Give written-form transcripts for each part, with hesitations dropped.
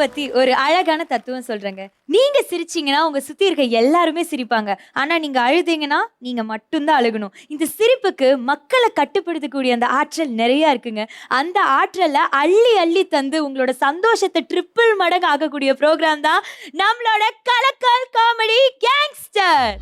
பத்தி ஒரு அழகான தத்துவம் சொல்றேங்க. நீங்க சிரிச்சீங்கன்னா உங்க சுத்தி இருக்க எல்லாருமே சிரிப்பாங்க. ஆனா நீங்க அழுதீங்கன்னா நீங்க மட்டும்தான் அழுகணும். இந்த சிரிப்புக்கு மக்களை கட்டுப்படுத்தக்கூடிய அந்த ஆற்றல் நிறைய இருக்குங்க. அந்த ஆற்றலை அள்ளி அள்ளி தந்து உங்களோட சந்தோஷத்தை ட்ரிபிள் மடங்கு ஆகக்கூடிய ப்ரோக்ராம் தான் நம்மளோட கலக்கல் காமெடி கேங்ஸ்டர்.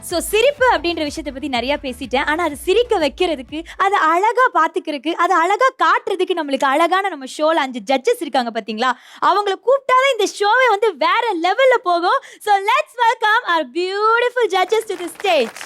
ஸோ சிரிப்பு அப்படின்ற விஷயத்தை பற்றி நிறையா பேசிட்டேன். ஆனால் அது சிரிக்க வைக்கிறதுக்கு, அதை அழகாக பார்த்துக்கிறதுக்கு, அதை அழகாக காட்டுறதுக்கு நம்மளுக்கு அழகான நம்ம ஷோவில் 5 ஜட்ஜஸ் இருக்காங்க பார்த்தீங்களா? அவங்கள கூப்பிட்டாதான் இந்த ஷோவே வந்து வேற லெவலில் போகும். So let's welcome our beautiful judges to the stage.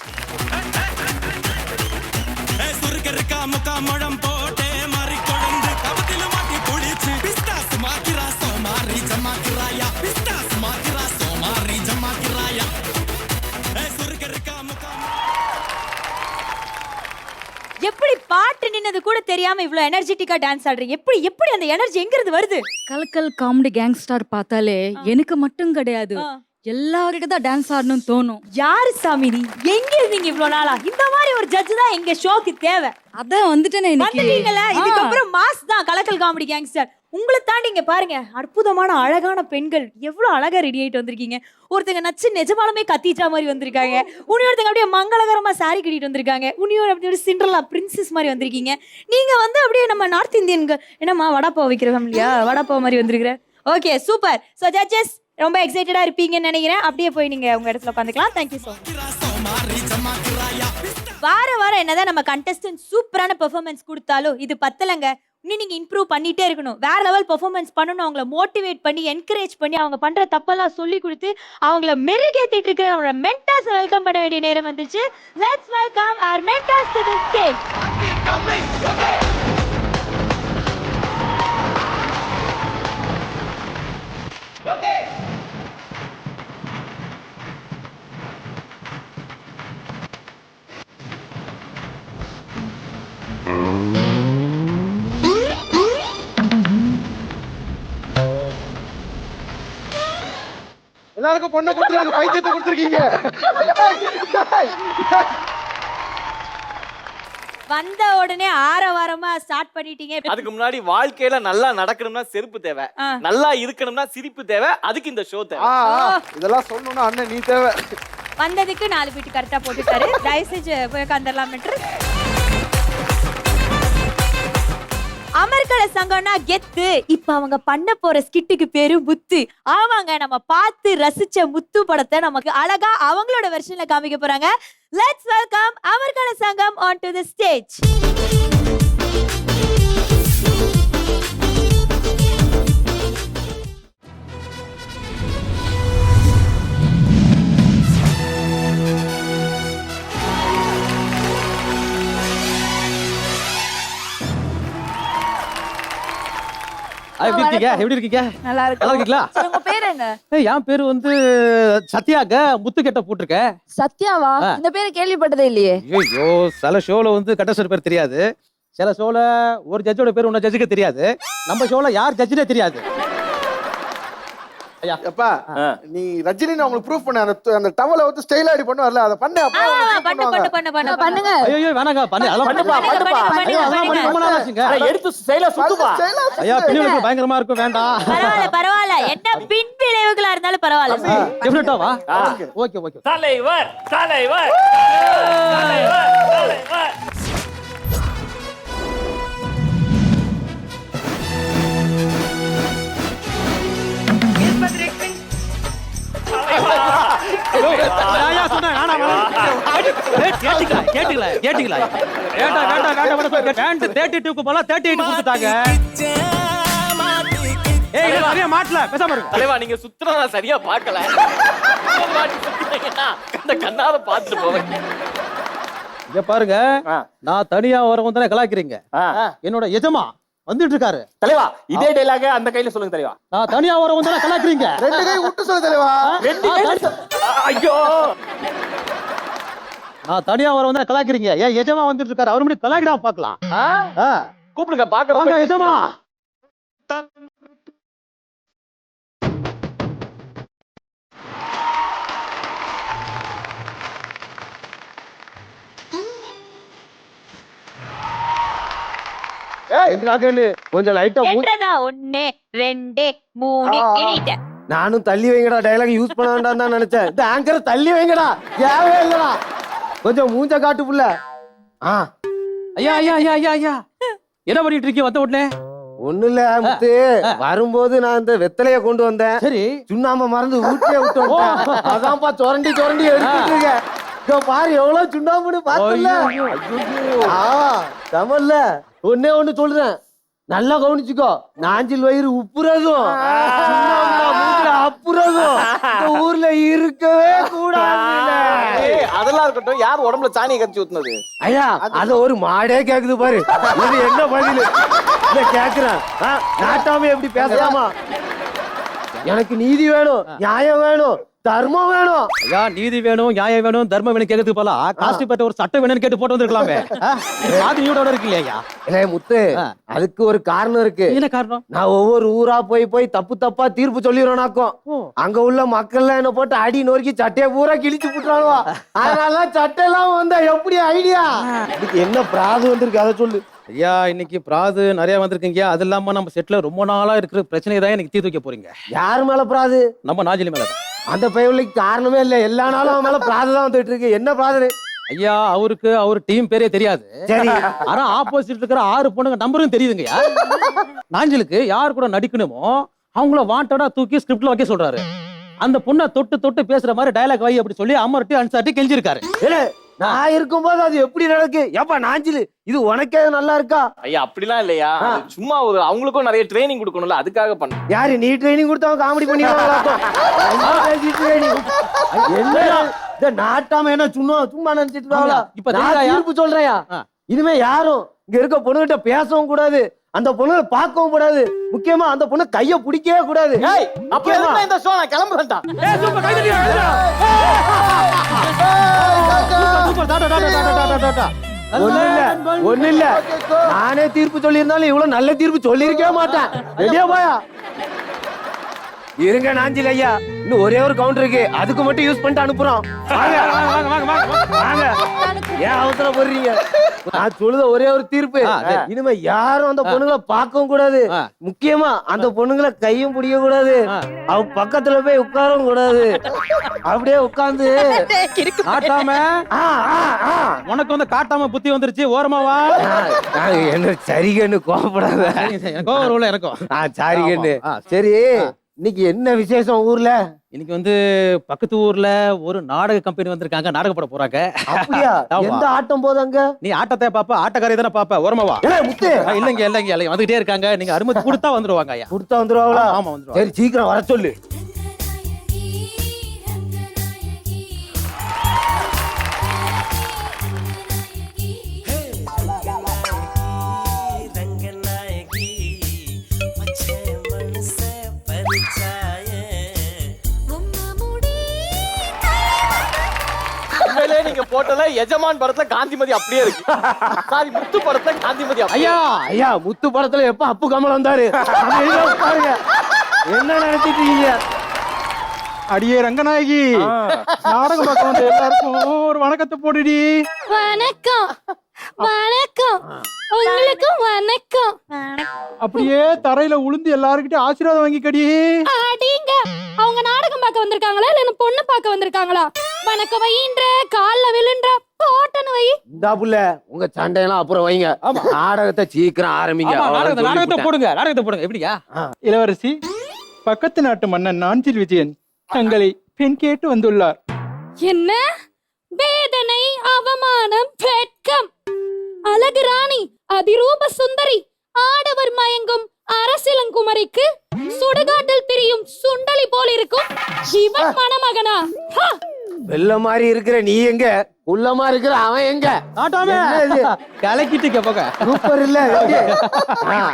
எப்படி பாட்டு நின்னது கூட தெரியாம இவ்ளோ எனர்ஜெட்டிக்கா டான்ஸ் ஆடுறீங்க? எப்படி அந்த எனர்ஜி எங்க இருந்து வருது? கலக்கல் காமெடி கேங்ஸ்டர் பார்த்தாலே எனக்கு மட்டும் கிடையாது, எல்லாருக்கும் தான் டான்ஸ் ஆடணும்னு தோணும். யாரு சாமி நீ? எங்க இருந்தீங்க இவ்ளோ நாளா? இந்த மாதிரி ஒரு ஜட்ஜ் தான் எங்க ஷோக்கு தேவை. அதான் வந்துட்டேனே இன்னைக்கு. வந்துட்டீங்களா? இதுக்கு அப்புறம் மாஸ் தான் கலக்கல் காமெடி கேங்ஸ்டர். உங்களை தாண்டி இங்க பாருங்க, அற்புதமான அழகான பெண்கள் எவ்வளவு அழகா ரெடி ஆயிட்டு வந்திருக்கீங்க. ஒருத்தங்க நச்சு நிஜமாலுமே கத்திச்சா மாதிரி வந்திருக்காங்க. உன்னியொருத்தங்க அப்படியே மங்களகரமா சாரி கட்டிட்டு வந்திருக்காங்க. உன்னியோட அப்படி ஒரு சிண்ட்ரலா பிரின்சஸ் மாதிரி வந்திருக்கீங்க. நீங்க வந்து அப்படியே நம்ம நார்த் இந்தியன்க என்னம்மா வடாப்பாவை வைக்கிற ஃபேமிலியா, வடாப்பாவை மாதிரி வந்திருக்கிற. Okay super. ஸோ ஜட்ஜஸ் ரொம்ப எக்ஸைட்டடா இருப்பீங்கன்னு நினைக்கிறேன். அப்படியே போய் நீங்க உங்க இடத்துல உட்காந்துக்கலாம். Thank you so much. வாரம் என்னதான் நம்ம கண்டஸ்டன்ட் சூப்பரான பெர்ஃபார்மன்ஸ் கொடுத்தாலும் இது பத்தலங்க. இன்னும் நீங்க இம்ப்ரூவ் பண்ணிட்டே இருக்கணும். வேற லெவல் பெர்ஃபார்மன்ஸ் பண்ணணும். அவங்கள மோட்டிவேட் பண்ணி என்கரேஜ் பண்ணி அவங்க பண்ற தப்பெல்லாம் சொல்லி கொடுத்து அவங்கள மெருகேத்திட்டு இருக்கிற அவங்களோட மென்டார்ஸ் வெல்கம் பண்ண வேண்டிய நேரம் வந்துச்சு. Let's welcome our mentors to the stage. எல்லாருக்கும் பொண்ணை கொடுத்துருக்காங்க, பைத்தியத்தை கொடுத்துருக்கீங்க. வந்த உடனே ஆரவாரமா ஸ்டார்ட் பண்ணிட்டீங்க. அதுக்கு முன்னாடி வாழ்க்கையில நல்லா நடக்கணும்னா செருப்பு தேவை, நல்லா இருக்கணும்னா சிரிப்பு தேவை. அதுக்கு இந்த ஷோ தேவை. இதெல்லாம் சொல்லணும்னா அண்ணன் நீ தேவை. வந்ததுக்கு 4 பீட்டு கரெக்டா போட்டுட்டாரு. தயவு செஞ்சு போய் உட்காந்துடலாம். அமர்கல சங்கம்னா கெத்து. இப்ப அவங்க பண்ண போற ஸ்கிட்டுக்கு பேரு முத்து. ஆமாங்க, நம்ம பார்த்து ரசிச்ச முத்து படத்தை நமக்கு அழகா அவங்களோட வெர்ஷன்ல காமிக்க போறாங்க. லெட்ஸ் வெல்கம் அமர்கல சங்கம் on to the stage. எப்படி இருக்கீங்க? நல்லா இருக்கீங்களா? உங்க பேர் என்ன? என் பேரு வந்து சத்யாங்க. முத்து கெட்ட போட்டிருக்க. சத்யாவா? இந்த பேரை கேள்விப்பட்டதே இல்லையே. ஐயோ, சில ஷோல வந்து கண்டஸ்டன்ட் பேர் தெரியாது. சில ஷோல ஒரு ஜட்ஜோட பேர் ஒன்ன ஜட்ஜுக்கு தெரியாது. நம்ம ஷோல யார் ஜட்ஜ்னே தெரியாது. அப்பா நீ ரஜினி உங்களுக்கு ப்ரூஃப் பண்ண அந்த டவலை வந்து ஸ்டைலா அடி பண்ணுவார்ல, அத பண்ணு. அப்பா பண்ணுங்க. ஐயோ வேணாங்க, பண்ணு. அதெல்லாம் எடுத்து ஸ்டைலா சுத்துப்பா. ஐயா பின்விளைவுகள் பயங்கரமா இருக்கும், வேண்டாம். பரவாயில்ல. என்ன பின் விளைவுகளா இருந்தாலும் பரவாயில்ல. டெஃபினட்டா வா. Okay okay. தலைவர் தலைவர் தலைவர் தலைவர். நீங்க சுத்தமா சரியா பாக்கல. கண்ணால பாத்துட்டு போவேன். இங்க பாருங்க, நான் தனியா வரவும் தானே கலாய்க்கிறீங்க. என்னோட எஜமா வந்துட்டு இருக்காரு. தலைவா இதே டைலாக அந்த கையில சொல்லுங்க தலைவா. நான் தனியா வரவும் தானே கலாய்க்கிறீங்க. 2 கை விட்டு சொல்லு தலைவா. 2 கை. ஐயோ, நான் தனியா வரவும் தானே கலாய்க்கிறீங்க. ஏன் எஜமா வந்துட்டு இருக்காரு, அவரு முன்னாடி கலாய்க்கிடாம பாக்கலாம். கூப்பிடுங்க பாக்குறோம். எஜமா கொஞ்சம் லைட்டா என்றதா 1 2 3 எண்ணிட்ட நானும் தள்ளி வைங்கடா டைலாக் யூஸ் பண்ண வேண்டாம் தான் நினைச்சேன். இந்த ஆங்கரை தள்ளி வைங்கடா, தேவையே இல்லடா. கொஞ்சம் மூஞ்ச காட்டு புள்ள. ஐயா ஐயா ஐயா ஐயா ஐயா என்ன பண்ணிட்டு இருக்கீங்க வந்த உடனே? ஒண்ணு இல்ல முத்து, வரும்போது நான் இந்த வெத்தலைய கொண்டு வந்தேன். சரி, சுண்ணாம்பு மறந்து ஊட்டியே விட்டு வந்தேன். அதான்ப்பா சொரண்டி சொரண்டி எடுத்துட்டு இருக்கேன். இதோ பாரு எவ்வளவு சுண்ணாம்புன்னு பாத்துல. தமிழ்ல ஒன்னே ஒண்ணு சொல்றேன், நல்லா கவனிச்சுக்கோ. நாஞ்சில் வயிறு உப்புறதும் அப்புறதும் இந்த ஊர்ல இருக்கவே கூடாது. அதெல்லாம் இருக்கட்டும், யார் உடம்புல சாணியை கரைச்சி ஊத்துனது? ஐயா அத ஒரு மாடே கேக்குது பாரு. இது என்ன பதில் கேக்குறேன்? நாட்டாம எப்படி பேசலாமா? எனக்கு நீதி வேணும், நியாயம் வேணும், தர்மம் வேணும். ஐயா நீதி வேணும், நியாயம் வேணும், தர்மம் வேணும் கேட்கறதுக்கு போல காஸ்டிபேட்ட ஒரு சட்டம் வேணும்னு கேட்டு போட்டு வந்திருக்கலாமே. அது நீயோட இருக்கு இல்லையா? இல்ல முத்து, அதுக்கு ஒரு காரணம் இருக்கு. என்ன காரணம்? நான் ஒவ்வொரு ஊரா போய் போய் தப்பு தப்பா தீர்ப்பு சொல்லிடுறோம்னாக்கும் அங்க உள்ள மக்கள் என்ன போட்டு அடி நொறுக்கி சட்டையை பூரா கிழிச்சு விட்டுறானுவா. அதனால சட்டையெல்லாம் வந்தா எப்படி ஐடியா? இதுக்கு என்ன பிராது வந்திருக்கு அதை சொல்லு. ஐயா இன்னைக்கு பிராது நிறைய வந்திருக்கீங்க. அது இல்லாம நம்ம செட்ல ரொம்ப நாளா இருக்கிற பிரச்சனை தான் எனக்கு தீர்த்து வைக்க போறீங்க. யாரு மேல பிராது? நம்ம நாஜிலி மேல. அந்த பையனுக்கு காரணமே இல்ல, எல்லா நாளும் அவன் மேல பிராது தான் வந்துட்டு இருக்கு. என்ன பிராது? ஐயா அவருக்கு அவர் டீம் பேரே தெரியாது. சரி, ஆனா ஆப்போசிட் இருக்கிற 6 பொண்ணுங்க நம்பரும் தெரியுதுங்கய்யா. நாஞ்சிலுக்கு யார் கூட நடிக்கணுமோ அவங்கள வாண்டடா தூக்கி ஸ்கிரிப்ட்ல வைக்க சொல்றாரு. அந்த பொண்ணை தொட்டு தொட்டு பேசுற மாதிரி டயலாக் வை அப்படி சொல்லி அமர்ட்டி அன்சாட்டி கெஞ்சிருக்காரு. நான் இருக்கும்போது அது எப்படி நடக்கு? ஏப்பா நாஞ்சிலு, இது உனக்கே நல்லா இருக்கா? ஐயா அப்படிலாம் இல்லையா, அது சும்மா ஒரு அவங்களுக்கும் நிறைய ட்ரைனிங் கொடுக்கணும்ல, அதுக்காக பண்ண. யாரு நீ ட்ரைனிங் கொடுத்தவங்க காமெடி பண்ணிடுவாங்க. இந்த நாட்டாம என்ன சும்மா சும்மா நினைச்சிட்டு இருக்காங்களா? இப்ப நான் தீர்ப்பு சொல்றேயா, இனிமே யாரும் இங்க இருக்க பொண்ணுகிட்ட பேசவும் கூடாது, அந்த பொண்ணு பார்க்கவும் கூடாது, முக்கியமா அந்த பொண்ணு கைய பிடிக்கவே கூடாது. அப்ப எதுக்கு இந்த ஷோ நான் கிளம்புறேன்டா. ஒண்ணு இல்ல, நானே தீர்ப்பு சொல்லியிருந்தாலும் இவ்வளவு நல்ல தீர்ப்பு சொல்லியிருக்கவே மாட்டேன். ரெடியா போயா? இருங்க நாஞ்சில் ஐயா, இன்னும் ஒரே ஒரு கவுண்டர் இருக்கு, அதுக்கு மட்டும் யூஸ் பண்ணிட்டு அனுப்புறோம். ஏன் அவசரம் போடுறீங்க? நான் சொல்லுத ஒரே ஒரு தீர்ப்பு, இனிமே யாரும் அந்த பொண்ணுங்களை பார்க்கவும் கூடாது, முக்கியமா அந்த பொண்ணுங்களை கையும் பிடிக்க கூடாது, அவ பக்கத்துல போய் உட்காரவும் கூடாது. அப்படியே உட்கார்ந்து காட்டாம உனக்கு வந்து காட்டாம புத்தி வந்துருச்சு, ஓரமாவா. என்ன சரிகன்னு கோபப்படாத. எனக்கும் சாரிகன்னு. சரி, இன்னைக்கு என்ன விசேஷம் ஊர்ல? இன்னைக்கு வந்து பக்கத்து ஊர்ல ஒரு நாடக கம்பெனி வந்திருக்காங்க, நாடகம் போட போறாங்க. அப்படியா? எந்த ஆட்டம் போதாங்க? நீ ஆட்டத்தை பாப்ப, ஆட்டக்காரி தானே பாப்ப, ஓரமாவா. முத்து இல்லங்க இல்லங்க இல்லங்க வந்துகிட்டே இருக்காங்க, நீங்க அனுமதி கொடுத்தா வந்துருவாங்க. ஐயா கொடுத்தா வந்துருவாங்களா? ஆமா வந்துருவாங்க. சரி சீக்கிரம் வர சொல்லு. நீங்க போட்டல எஜமான் படத்துல காந்திமதி அப்படியே இருக்கு. சாரி, முத்து படத்துல காந்திமதி. ஐயா ஐயா, முத்து படத்துல எப்ப அப்பு கமல் வந்தாரு பாருங்க. என்ன நினைச்சிட்டு இருக்கீங்க? அடியே ரங்கநாயகி, நாடகம் பார்க்க வந்த எல்லாருக்கும் ஒரு வணக்கத்தை போடுடி. வணக்கம் வணக்கம், உங்களுக்கும் வணக்கம். அப்படியே தரையில உளுந்து எல்லாருக்கிட்ட ஆசீர்வாதம் வாங்கிக்கடி. அடிங்க, அவங்க நாடகம் பார்க்க வந்திருக்காங்களா இல்ல பொண்ணு பார்க்க வந்திருக்காங்களா? வணக்கம் வையின்ற, கால்ல விழுன்ற, போட்டனு வை. இந்த புள்ள உங்க சண்டையெல்லாம் அப்புறம் வைங்க, நாடகத்தை சீக்கிரம் ஆரம்பிங்க. நாடகத்தை போடுங்க, நாடகத்தை போடுங்க. எப்படியா? இளவரசி, பக்கத்து நாட்டு மன்னன் நாஞ்சில் விஜயன் தங்களை பெண் கேட்டு வந்துள்ளார். என்ன வேதனை, அவமானம், வெட்கம்! அழகு ராணி, அதிரூப சுந்தரி, ஆடவர் மயங்கும் அரசிலங்குமரிக்கு சுடுகாட்டில் திரியும் சுண்டலி போல் இருக்கும் இவன் மணமகனா? வெள்ள மாதிரி இருக்கிற நீ எங்க, உள்ளமா இருக்கிற அவன் எங்க? கலக்கிட்டு போக சூப்பர் இல்ல?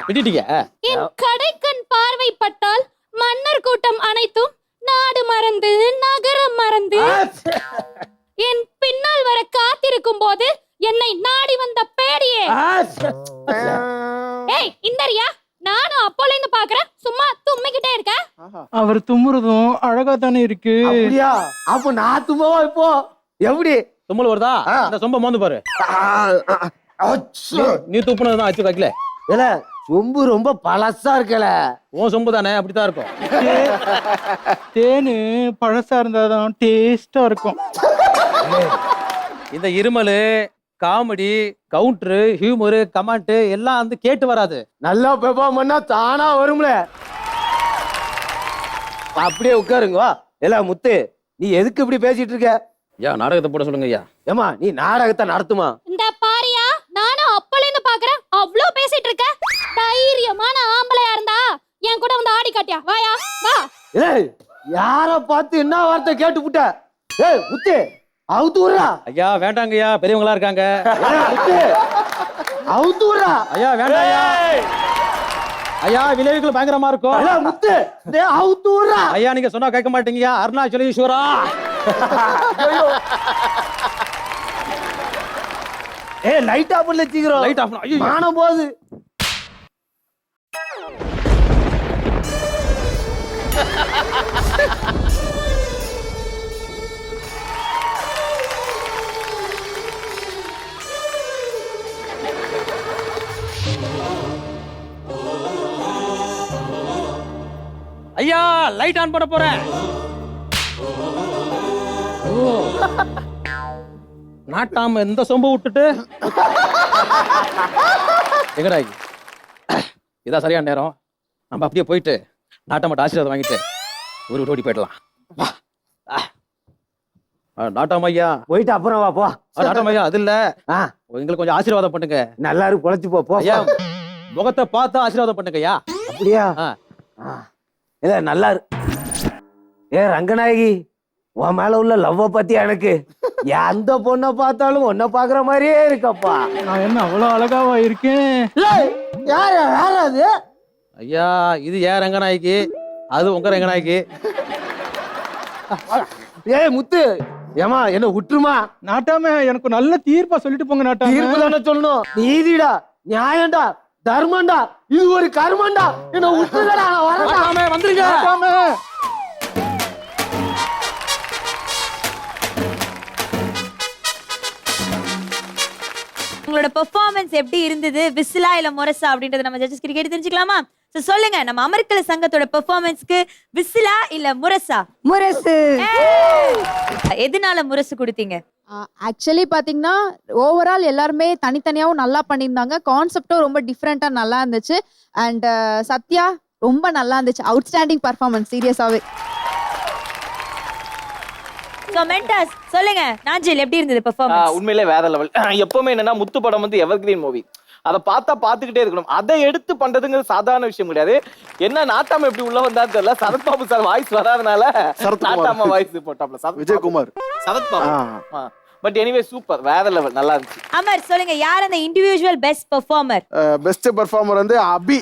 விட்டுட்டீங்க. என் கடைக்கண் பார்வைப்பட்டால் மன்னர் கூட்டம் அனைத்தும் நாடு மறந்து நகரம் மறந்து என் பின்னால் வர காத்திருக்கும் போது என்னை நாடி வந்த பேடியே. ஏய் இந்தரியா, நானும் அப்போல இருந்து பாக்குறேன், சும்மா தும்மிக்கிட்டே இருக்க. அவர் தும்முறதும் அழகா தானே இருக்கு. அப்படியா? அப்ப நான் தும்மவா இப்போ? எப்படி தும்மல் வருதா? அந்த சொம்ப மோந்து பாரு. நீ துப்புனதுதான் ஆச்சு வைக்கல. இல்ல சொம்பு ரொம்ப பழசா இருக்கல. உன் சொம்பு தானே அப்படித்தான் இருக்கும். தேனு பழசா இருந்தாதான் டேஸ்டா இருக்கும். இந்த இருமல், காமெடி, கவுண்டரு, ஹியூமரு, கமெண்ட் எல்லாம் வந்து கேட்டு வராது. நல்லா பெர்ஃபார்ம் பண்ணா தானா வரும்ல. அப்படியே உட்காருங்க. இல்ல முத்து, நீ எதுக்கு இப்படி பேசிட்டு இருக்க? ஐயா நாடகத்தை போட சொல்லுங்க ஐயா. ஏமா நீ நாடகத்தை நடத்துமா? இந்த பாரியா, நானும் அப்பல இருந்து பாக்குறேன். அவ்ளோ பேசிட்டு இருக்க. தைரியமான ஆம்பளையா இருந்தா என் கூட வந்து ஆடி காட்டியா? வாயா வா. ஏய், யார பார்த்து என்ன வார்த்தை கேட்டு புட்ட? ஏய் முத்து, அவுத்து விடுறா. ஐயா வேண்டாங்க ஐயா, பெரியவங்களா இருக்காங்க. முத்து, அவுத்து விடுறா. ஐயா வேண்டாம் ஐயா. ஐயா விளைவுகள் பயங்கரமா இருக்கும். ஏய் முத்து, டேய் அவுத்து விடுறா. ஐயா நீங்க சொன்னா கேட்க மாட்டீங்கயா. அருணாச்சலேஸ்வரா. ஏய் லைட் ஆஃப் பண்ணல சீக்கிரம். Light off. ஐயோ மானம் போகுது. ஐயா லைட் ஆன் பண்ண போறேன். ஓ நாட்டாம இந்த சொம்ப விட்டுட்டு எங்கடா இதான் சரியான நேரம். நம்ம அப்படியே போயிட்டு நாட்டாமட்ட ஆசீர்வாதம் வாங்கிட்டு ஒரு ஓடி போயிடலாம். வா. நாட்டாம ஐயா போயிட்டு அப்புறம் வா போ. நாட்டாம ஐயா அது இல்ல, ஆ, எங்களுக்கு கொஞ்சம் ஆசீர்வாதம் பண்ணுங்க. நல்லா இருக்கு, பொழைச்சு போ போ. ஐயா முகத்தை பார்த்து ஆசீர்வாதம் பண்ணுங்க ஐயா. அப்படியா? ஆ. இல்ல நல்லா இருக்கு. ஏ ரங்கநாயகி, உன் மேல உள்ள லவ்வ பத்தி எனக்கு எந்த பொண்ணை பார்த்தாலும் உன்னை பாக்குற மாதிரியே இருக்கப்பா. நான் என்ன அவ்வளவு அழகாவா இருக்கேன்? யார் யார் அது? ஐயா இது ஏன் ரங்கநாயகி, அது உங்க ரங்கநாயகி. ஏய் முத்து, ஏமா என்ன விட்டுருமா? நாட்டாம எனக்கு நல்ல தீர்ப்பா சொல்லிட்டு போங்க நாட்டாம. தீர்ப்பு தானே சொல்லணும். நீதிடா, நியாயம்டா, தர்மம்டா, இது ஒரு கர்மம்டா. என்ன விட்டுடா, நான் வரேன்டா. நாட்டாம வந்துருங்க. நாட்டாம. உங்களோட பெர்ஃபார்மன்ஸ் எப்படி இருந்தது? விசிலா இல்ல முரசா அப்படின்றத நம்ம ஜட்ஜஸ் கிட்ட கேட்டு தெரிஞ்சுக்கலாமா? சோ சொல்லுங்க, நம்ம அமர்க்கல சங்கத்தோட பெர்ஃபார்மன்ஸ்க்கு விசிலா இல்ல முரசா? முரசு. எதனால முரசு கொடுத்தீங்க? ஆக்சுவலி பாத்தீங்கன்னா ஓவரால் எல்லாருமே தனித்தனியாவும் நல்லா பண்ணியிருந்தாங்க. கான்செப்டும் ரொம்ப டிஃப்ரெண்டா நல்லா இருந்துச்சு. அண்ட் சத்யா ரொம்ப நல்லா இருந்துச்சு. அவுட்ஸ்டாண்டிங் பர்ஃபார்மன்ஸ் சீரியஸாவே. சோ மென்டாஸ் சொல்லுங்க, நாஞ்சில் எப்படி இருந்தது பெர்ஃபார்மன்ஸ்? உண்மையிலே வேற லெவல். எப்பவுமே என்னன்னா முத்து படம் வந்து எவர்கிரீன் மூவி. அதை பார்த்தா பார்த்துக்கிட்டே இருக்கணும். அதை எடுத்து பண்றதுங்கிறது சாதாரண விஷயம் கிடையாது. என்ன நாட்டாம எப்படி உள்ள வந்தான்னு தெரியல. சரத்பாபு சார் வாய்ஸ் வராதனால நாட்டாம வாய்ஸ் போட்டாப்ல. Vijayakumar. Sarathbabu. But anyway super, வேற லெவல், நல்லா இருந்துச்சு. அமர் சொல்லுங்க, யார் அந்த individual best performer? Best performer வந்து அபி.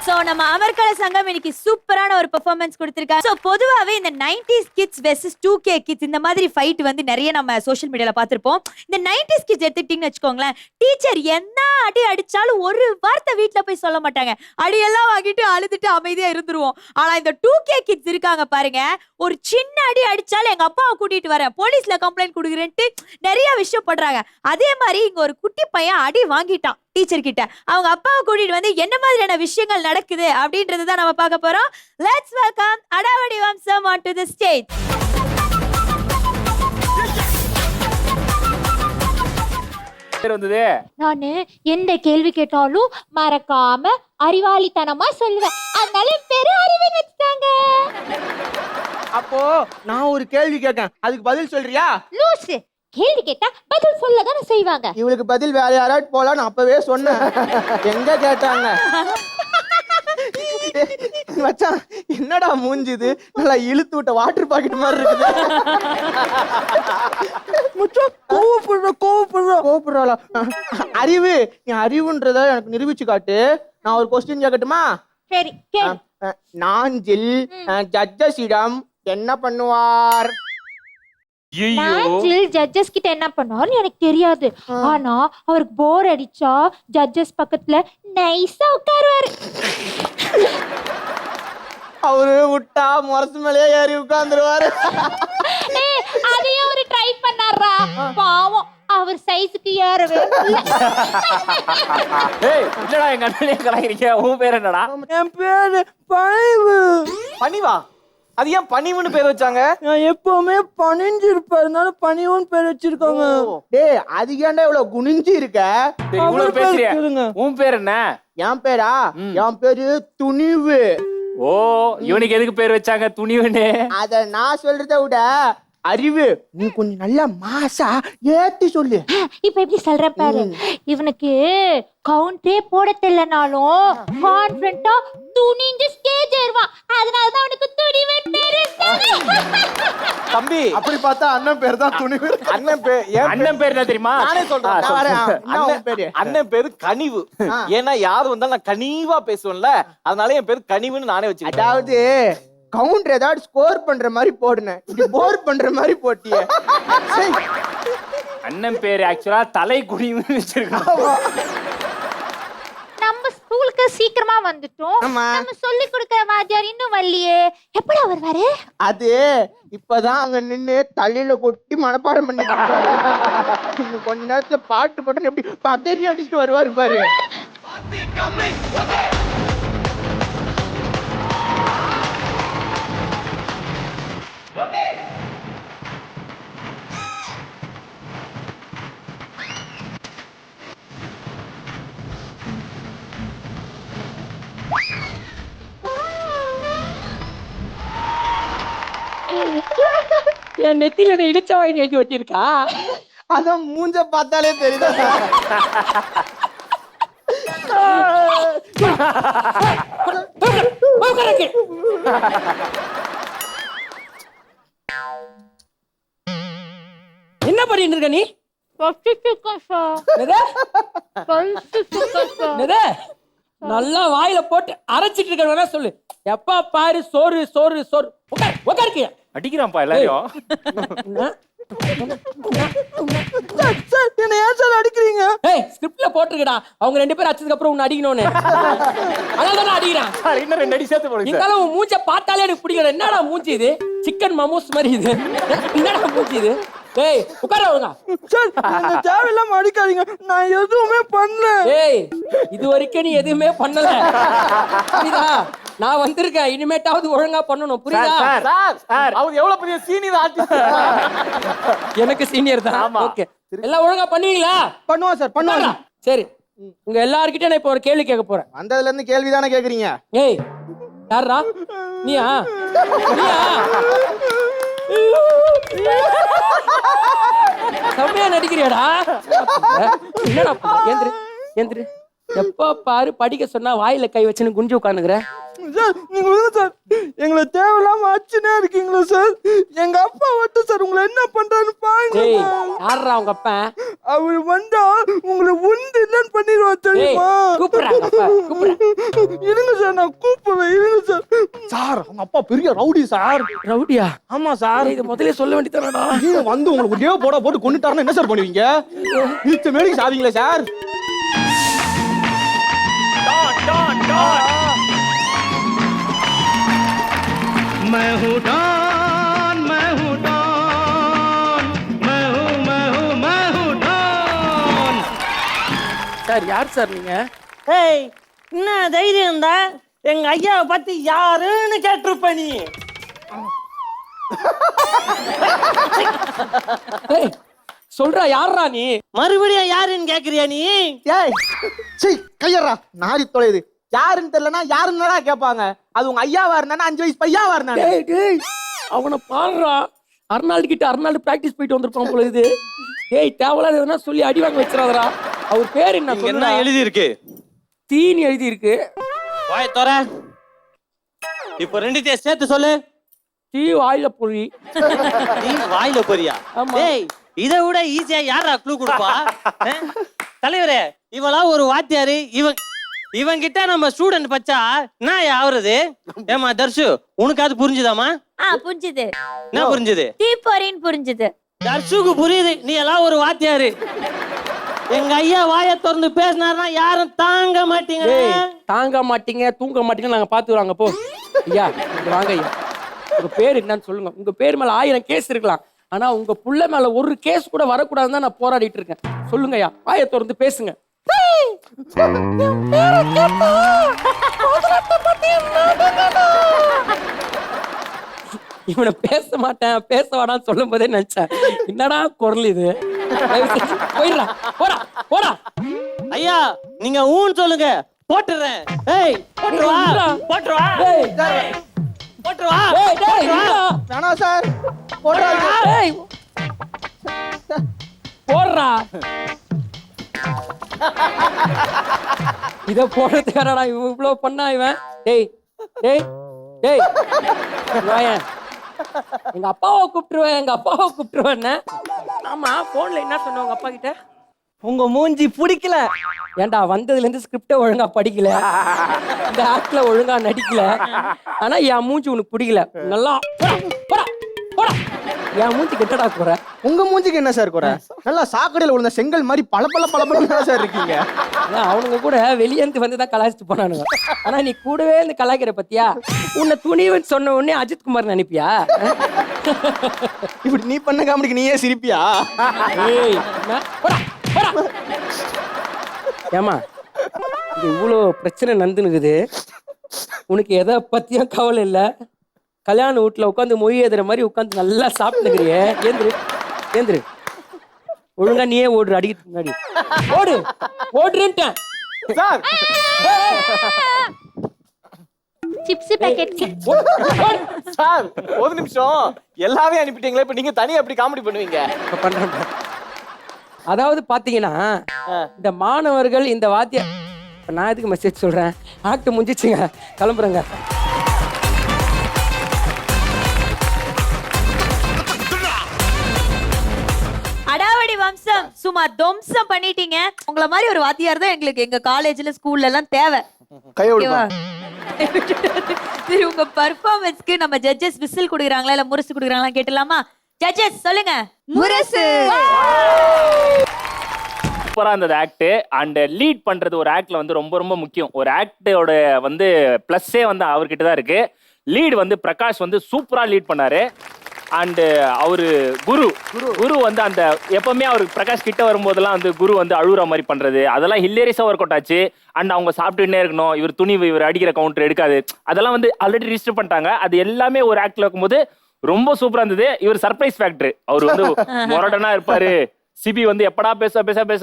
சோ நம்ம அமர்கல சங்கம் இன்னைக்கு சூப்பரான ஒரு பெர்ஃபார்மன்ஸ் கொடுத்திருக்காங்க. சோ பொதுவாவே இந்த 90s kids versus 2K kids இந்த மாதிரி ஃபைட் வந்து நிறைய நம்ம சோஷியல் மீடியால பாத்திருப்போம். இந்த 90s கிட்ஸ் எடுத்துக்கிட்டீங்கன்னு வச்சுக்கோங்களேன், டீச்சர் என்ன அடி அடிச்சாலும் ஒரு வார்த்தை வீட்ல போய் சொல்ல மாட்டாங்க. அடியெல்லாம் வாங்கிட்டு அழுதுட்டு அமைதியா இருந்துருவோம். ஆனா இந்த 2K கிட்ஸ் இருக்காங்க பாருங்க, ஒரு சின்ன அடி அடிச்சாலும் எங்க அப்பாவை கூட்டிட்டு வரேன், போலீஸ்ல கம்ப்ளைண்ட் கொடுக்குறேன்ட்டு நிறைய விஷயம் பண்றாங்க. அதே மாதிரி இங்க ஒரு குட்டி பையன் அடி வாங்கிட்டான் டீச்சர் கிட்ட. அவங்க அப்பாவை கூட்டிட்டு வந்து என்ன மாதிரியான விஷயங்கள் நடக்குது அப்படின்றது தான் நம்ம பார்க்க போறோம். லெட்ஸ் வெல்கம் அடாவடி வம்சம் onto the stage. நானு எந்த கேள்வி கேட்டாலும் மறக்காம அறிவாளித்தனமா சொல்லுவேன். அதனால பெரு அறிவின் வச்சுட்டாங்க. அப்போ நான் ஒரு கேள்வி கேட்கேன், அதுக்கு பதில் சொல்றியா? லூசு, கேள்வி கேட்டா பதில் சொல்லதானே செய்வாங்க. இவளுக்கு பதில் வேற யாராவது போலான்னு அப்பவே சொன்னேன். எங்க கேட்டாங்க? மச்சான் என்னடா மூஞ்சுது, நல்லா இழுத்து விட்ட வாட்டர் பாக்கெட் மாதிரி இருக்குது. மச்சான் கோவப்படுறா. அறிவு, நீ அறிவுன்றத எனக்கு நிரூபிச்சு காட்டு. நான் ஒரு கொஸ்டின் கேட்கட்டுமா? சரி கேளு. நாஞ்சில் ஜட்ஜஸிடம் என்ன பண்ணுவார்? நாஞ்சில் ஜட்ஜஸ் கிட்ட என்ன பண்ணுவார்னு எனக்கு தெரியாது. ஆனா அவருக்கு போர் அடிச்சா ஜட்ஜஸ் பக்கத்துல நைஸா உட்காருவாரு. அவரு விட்டா முரசு மேலேயே ஏறி உட்கார்ந்துருவாரு. அதையும் அவரு ட்ரை பண்ணாரா? பாவம், அவர் சைஸுக்கு ஏறவே இல்ல. ஏய் இல்லடா எங்க அண்ணனே கலாய்க்கிறீங்க. உன் பேர் என்னடா? என் பேரு பணிவு. பணிவா? அது ஏன் பணிவுன்னு பேர் வச்சாங்க? நான் எப்பவுமே பணிஞ்சு இருப்பதுனால பணிவுன்னு பேர் வச்சிருக்காங்க. டேய் அது ஏன்டா இவ்வளவு குனிஞ்சு இருக்க? சரி, இவ்வளவு பேசுறியா? உன் பேர் என்ன? என் பேரா? என் பேரு துணிவு. ஓ, இவனுக்கு எதுக்கு பேர் வச்சாங்க துணிவுன்னு? அத நான் சொல்றதை விட அறிவு நீ கொஞ்சம் நல்லா மாசா ஏத்தி சொல்லு. இப்ப எப்படி சொல்ற பாரு. இவனுக்கு கவுண்டே போட தெரியலனாலும் கான்ஃபிடென்ட்டா துணிஞ்சு ஸ்டேஜ் ஏறுவான். அதனாலதான் அவனுக்கு துணிவே பேரு. தம்பி அப்படி பார்த்தா அண்ணன் பேர் தான் துணிவு. அண்ணன் பேர் அண்ணன் பேர் என்ன தெரியுமா? நானே சொல்றேன். நான் வரேன். அண்ணன் பேரு அண்ணன் பேரு கனிவு. ஏன்னா யாரு வந்தாலும் நான் கனிவா பேசுவேன்ல, அதனால என் பேரு கனிவுன்னு நானே வச்சுக்கிட்டேன். அதாவது கவுண்டர் ஏதாவது ஸ்கோர் பண்ற மாதிரி போடுனேன், இப்படி போர் பண்ற மாதிரி போட்டியே. அண்ணன் பேரு ஆக்சுவலா தலை குனிவுன்னு வச்சிருக்கான். நம்ம ஸ்கூலுக்கு சீக்கிரமா வந்துட்டோம். நம்ம சொல்லி கொடுக்கிற வாத்தியார் இன்னும் வரலையே. எப்படி வருவாரு? அது இப்பதான் அங்க நின்னு தலையில கொட்டி மனப்பாடம் பண்ணிட்டு இன்னும் கொஞ்ச நேரத்துல பாட்டு போட்டு எப்படி பதறி அடிச்சுட்டு வருவாரு பாரு. என் நெத்தியில இடிச்ச வாங்கி எழுதி வச்சிருக்கா. அதான் மூஞ்ச பார்த்தாலே தெரியுதா? என்ன பண்ணிட்டு இருக்க நீ? நல்லா வாயில போட்டு அரைச்சிட்டு இருக்க சொல்லு. எப்ப பாரு சோறு சோறு சோறு. உட்காருக்கிய அடிக்கிறான்ப்பா எல்லாரையும். என்ன ஏன் சார் அடிக்கிறீங்க? ஏய் ஸ்கிரிப்ட்ல போட்டுருக்கடா அவங்க ரெண்டு பேரும் அடிச்சதுக்கு அப்புறம் உன்னை அடிக்கணும்னு. அதனால தான் அடிக்கிறான். இன்னும் 2 அடி சேர்த்து போடுங்க. இந்தால உன் மூஞ்ச பார்த்தாலே எனக்கு பிடிக்கல. என்னடா மூஞ்சி இது? சிக்கன் மமோஸ் மாதிரி இது. என்னடா மூஞ்சி இது? ஏய் உட்கார ஒழுங்கா. சார் இந்த தேவையில்லாம அடிக்காதீங்க. நான் எதுவுமே பண்ணல. ஏய் இது வரைக்கும் நீ எதுவுமே பண்ணல. புரியுதா? நான் வந்திருக்கேன். இனிமேட்டாவது ஒழுங்கா பண்ணணும். புரியுதா? சார் அவர் எவ்வளவு பெரிய சீனியர் ஆர்டிஸ்ட். எனக்கு சீனியர் தான். ஓகே எல்லாம் ஒழுங்கா பண்ணுவீங்களா? பண்ணுவோம் சார், பண்ணுவோம். சரி உங்க எல்லார்கிட்டயும் நான் இப்போ ஒரு கேள்வி கேட்க போறேன். வந்ததுல இருந்து கேள்விதானே கேக்குறீங்க? ஏய் யாரா நீயா? நீயா? செம்மையா நடிக்கிறியாடா. என்னடா எந்திரு எந்திரு. எப்ப பாரு படிக்க சொன்னா வாயில கை வச்சுன்னு குஞ்சு உட்காந்துக்கிற. சார் நீங்க சார் எங்களை தேவையில்லாம அச்சுனே இருக்கீங்களா சார்? எங்க அப்பா வந்து சார் உங்களை என்ன பண்றான்னு பாருங்க. யாரா உங்க அப்பா? அவரு வந்தா உங்களை உண்டு இல்லன்னு பண்ணிடுவா தெரியுமா? கூப்பிடுறாங்க அப்பா கூப்பிடுறேன். இருங்க சார் நான் கூப்பிடுவேன். இருங்க சார். சார் உங்க அப்பா பெரிய ரவுடி சார். ரவுடியா? ஆமா சார். இது முதல்ல சொல்ல வேண்டியதானடா. வந்து உங்களுக்கு ஒரே போட்டு கொண்டுட்டாருன்னா என்ன சார் பண்ணுவீங்க? நீச்ச மேலுக்கு சாவீங்களா சார்? मैं हूँ डॉन, मैं हूँ डॉन, मैं हूँ डॉन. சார் யார் சார் நீங்க? ஏய் என்ன தைரியம் தான் எங்க ஐயாவை பத்தி யாருன்னு கேட்டிருப்ப நீ. ஏய் சொல்றா யாரா நீ? மறுபடியும் யாருன்னு கேக்குறியா நீ? ஏய் சீ கையறா நாரி தொலையுது. யாருன்னு தெரியலனா யாருன்னடா கேட்பாங்க? அது உங்க ஐயாவா இருந்தானே 5 வயசு பையாவா இருந்தானே. டேய் டேய் அவனை பாருடா. அர்னால்டு கிட்ட அர்னால்டு பிராக்டிஸ் போயிட்டு வந்திருப்பான் போல இது. டேய் தேவலாத எதனா சொல்லி அடி வாங்க வச்சிராதடா. அவர் பேர் என்ன? என்ன எழுதி இருக்கு? தீனி எழுதி இருக்கு. வாய் தோற. இப்போ ரெண்டுத்தையும் சேர்த்து சொல்லு. தீ வாயில பொறி. நீ வாயில பொரியா? டேய் இதை விட ஈஸியா யாரா க்ளூ கொடுப்பா? தலைவரே இவளா ஒரு வாத்தியாரு. இவன் கிட்ட நம்ம ஸ்டூடெண்ட் பச்சா நான் ஆவறது. ஏமா தர்ஷு உனக்கு அது புரிஞ்சுதாமா? புரிஞ்சுது. என்ன புரிஞ்சுது? தீப்பொறின்னு புரிஞ்சுது. தர்ஷுக்கு புரியுது. நீ எல்லாம் ஒரு வாத்தியாரு. எங்க ஐயா வாயை திறந்து பேசினாருன்னா யாரும் தாங்க மாட்டீங்க. தாங்க மாட்டீங்க தூங்க மாட்டீங்க நாங்க பாத்துக்குறாங்க போ. ஐயா வாங்க ஐயா உங்க பேர் என்னன்னு சொல்லுங்க. உங்க பேர் மேல 1000 கேஸ் இருக்கலாம். ஆனா உங்க புள்ள மேல ஒரு கேஸ் கூட வரக்கூடாதுன்னு தான் நான் போராடிட்டு இருக்கேன். சொல்லுங்கய்யா, வாயை திறந்து பேசுங்க. இவனை பேச மாட்டேன் பேச வாடான்னு சொல்லும் போதே நினைச்சேன், என்னடா குரல் இது. போயிடுறா, போடா போடா. ஐயா நீங்க ஊன்னு சொல்லுங்க, போட்டுறேன். ஏய் போட்டுருவா, போட்டுருவா, போட்டுருவா. வேணாம் சார், போடுறாங்க. போடுறா. இத போடுறதுக்காரடா இவன் இவ்வளவு பண்ணா இவன். டேய் டேய் டேய் வாயேன். எங்க அப்பாவை கூப்பிட்டுருவேன், எங்க அப்பாவை கூப்பிட்டுருவேன். ஆமா போன்ல என்ன சொன்ன உங்க அப்பா கிட்ட? உங்க மூஞ்சி பிடிக்கல. ஏன்டா வந்ததுல இருந்து ஸ்கிரிப்ட ஒழுங்கா படிக்கல, இந்த ஆக்ட்ல ஒழுங்கா நடிக்கல, ஆனா என் மூஞ்சி உனக்கு பிடிக்கல. நல்லா போடா போடா. என் மூஞ்சி கெட்டடா குறை. உங்க மூஞ்சிக்கு என்ன சார் குறை? நல்லா சாக்கடையில விழுந்த செங்கல் மாதிரி பளபளன்னு சார் இருக்கீங்க. அவனுங்க கூட வெளியேந்து வந்துதான் கலாய்ச்சிட்டு போனானுங்க. ஆனா நீ கூடவே இருந்து கலாய்க்கிற பத்தியா? உன்னை துணிவுன்னு சொன்ன உடனே அஜித் குமார் நினைப்பியா? இப்படி நீ பண்ண காமெடிக்கு நீயே சிரிப்பியா? ஏய் என்ன? போடா போடா. ஏமா இது இவ்வளோ பிரச்சனை நந்துனுக்குது, உனக்கு எதை பத்தியும் கவலை இல்ல? கல்யாண வீட்டுல உட்காந்து மொய் எழுதுற மாதிரி உட்காந்து நல்லா சாப்பிட்டுக்கிறியே. ஏந்திரு ஏந்திரு, ஒழுங்கா நீயே ஓடுற, அடிக்கிட்டு முன்னாடி ஓடு ஓடுறேன்ட்டேன். Sir chips packet. சார் ஒரு நிமிஷம், எல்லாரையும் அனுப்பிட்டீங்களே, இப்ப நீங்க தனியா எப்படி காமெடி பண்ணுவீங்க? பண்றேன். அதாவது பாத்தீங்கன்னா இந்த மாணவர்கள் இந்த வாத்திய, நான் எதுக்கு மெசேஜ் சொல்றேன், ஆக்ட் முடிஞ்சிச்சுங்க, கிளம்புறேங்க. அடாவடி வம்சம் சும்மா துவம்சம் பண்ணிட்டீங்க. உங்களை மாதிரி ஒரு வாத்தியார் தான் எங்களுக்கு எங்க காலேஜ்ல ஸ்கூல்ல எல்லாம் தேவை. ஓகேவா? சரி, உங்க பெர்ஃபார்மன்ஸ்க்கு நம்ம ஜட்ஜஸ் விசில் குடுக்குறாங்களா இல்ல முரசு குடுக்குறாங்களா கேட்டலாமா? ஜட்ஜஸ் சொல்லுங்க. முரசு. சூப்பரா இருந்தது ஆக்ட். அண்ட் லீட் பண்றது ஒரு ஆக்ட்ல வந்து ரொம்ப ரொம்ப முக்கியம். ஒரு ஆக்டோட வந்து பிளஸ்ஸே வந்து அவர்கிட்ட தான் இருக்கு. லீட் வந்து பிரகாஷ் வந்து சூப்பரா லீட் பண்ணாரு. அண்ட் அவரு குரு வந்து அந்த எப்பவுமே அவருக்கு பிரகாஷ் கிட்ட வரும்போதெல்லாம் வந்து குரு வந்து அழுகுற மாதிரி பண்றது, அதெல்லாம் ஹில்லேரியஸா ஒர்க் அவுட் ஆச்சு. அண்ட் அவங்க சாப்பிட்டுன்னே இருக்கணும், இவர் துணிவு இவர் அடிக்கிற கவுண்டர் எடுக்காது, அதெல்லாம் வந்து ஆல்ரெடி ரிஜிஸ்டர் பண்ணிட்டாங்க. அது எல்லாமே ஒரு ஆக்ட்ல இருக்கும்போது ரொம்ப சூப்பரா இருந்தது. இவர் சர்ப்ரைஸ் ஃபேக்டர், அவர் வந்து மொரடனா இருப்பாரு. சிபி வந்து எப்படா பேச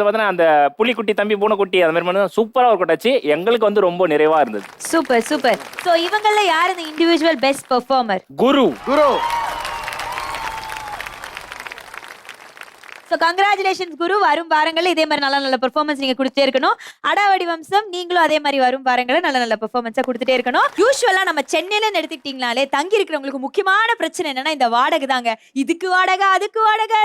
வந்து அந்த புலிக்குட்டி தம்பி பூனைக்குட்டி அந்த மாதிரி பண்ணி சூப்பரா ஒர்க் அவுட் ஆச்சு. எங்களுக்கு வந்து ரொம்ப நிறைவா இருந்தது. Super super. சோ இவங்கள யார் இந்த இண்டிவிஜுவல் பெஸ்ட் பெர்ஃபார்மர்? குரு. சோ கங்க்ராச்சுலேஷன்ஸ் குரு. வரும் வாரங்கள்ல இதே மாதிரி நல்ல நல்ல பெர்ஃபார்மன்ஸ் நீங்க கொடுத்துட்டே இருக்கணும். அடாவடி வம்சம் நீங்களும் அதே மாதிரி வரும் வாரங்கள்ல நல்ல நல்ல பெர்ஃபார்மன்ஸா கொடுத்துட்டே இருக்கணும். யூசுவலா நம்ம சென்னையில எடுத்துக்கிட்டீங்கனாலே தங்கி இருக்கிறவங்களுக்கு முக்கியமான பிரச்சனை என்னன்னா இந்த வாடகை தாங்க. இதுக்கு வாடகை, அதுக்கு வாடகை,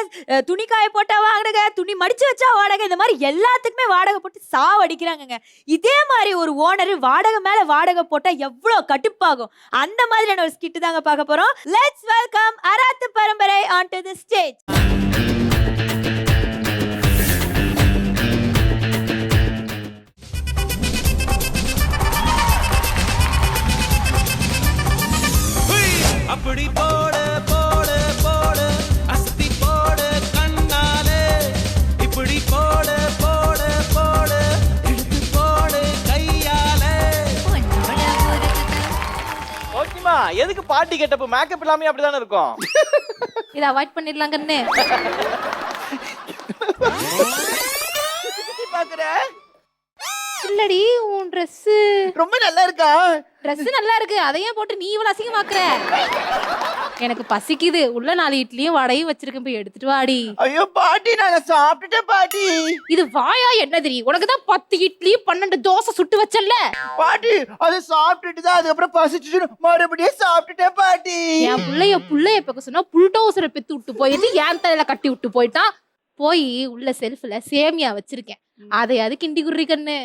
துணி காய போட்டா வாடகை, துணி மடிச்சு வச்சா வாடகை, இந்த மாதிரி எல்லாத்துக்குமே வாடகை போட்டு சாவடிக்கிறாங்க. இதே மாதிரி ஒரு ஓனர் வாடகை மேல வாடகை போட்டா எவ்வளவு கட்டுப்பாகும். அந்த மாதிரியான ஒரு ஸ்கிட் தாங்க பார்க்க போறோம். லெட்ஸ் வெல்கம் அராத்து பரம்பரை onto the stage. அப்படி போடு போடு போடு அஸ்தி போடு கண்ணாலே, இப்படி போடு போடு போடு இழுத்து போடு கையாலே. ஓகேமா, எதுக்கு பாட்டி கேட்டப்ப மேக்கப் இல்லாம அப்படிதானே இருக்கும்? இத அவாய்ட் பண்ணிடலாங்கன்னு இல்லடி. உன் Dress ரொம்ப நல்லா இருக்கா? Dress நல்லா இருக்கு, அதையே போட்டு நீ இவ்வளவு அசிங்கமாக்குற. எனக்கு பசிக்குது, உள்ள 4 இட்லியும் வடையும் வச்சிருக்கேன், போய் எடுத்துட்டு வாடி. ஐயோ பாட்டி, நான் சாப்பிட்டுட்டேன் பாட்டி. இது வாயா என்ன தெரியும்? உனக்கு தான் 10 இட்லி 12 தோசை சுட்டு வச்சல்ல பாட்டி. அதை சாப்பிட்டுட்டு தான் அதுக்கப்புறம் பசிச்சு மறுபடியும் சாப்பிட்டுட்டேன் பாட்டி. என் புள்ளைய பெக்க சொன்னா புல்டோசரை பெத்து விட்டு போயிட்டு என் தலையில கட்டி விட்டு போயிட்டான். போய் உள்ள செல்ஃப்ல சேமியா வச்சிருக்கேன், அதையாவது கிண்டி குர்றிக்கன்னு.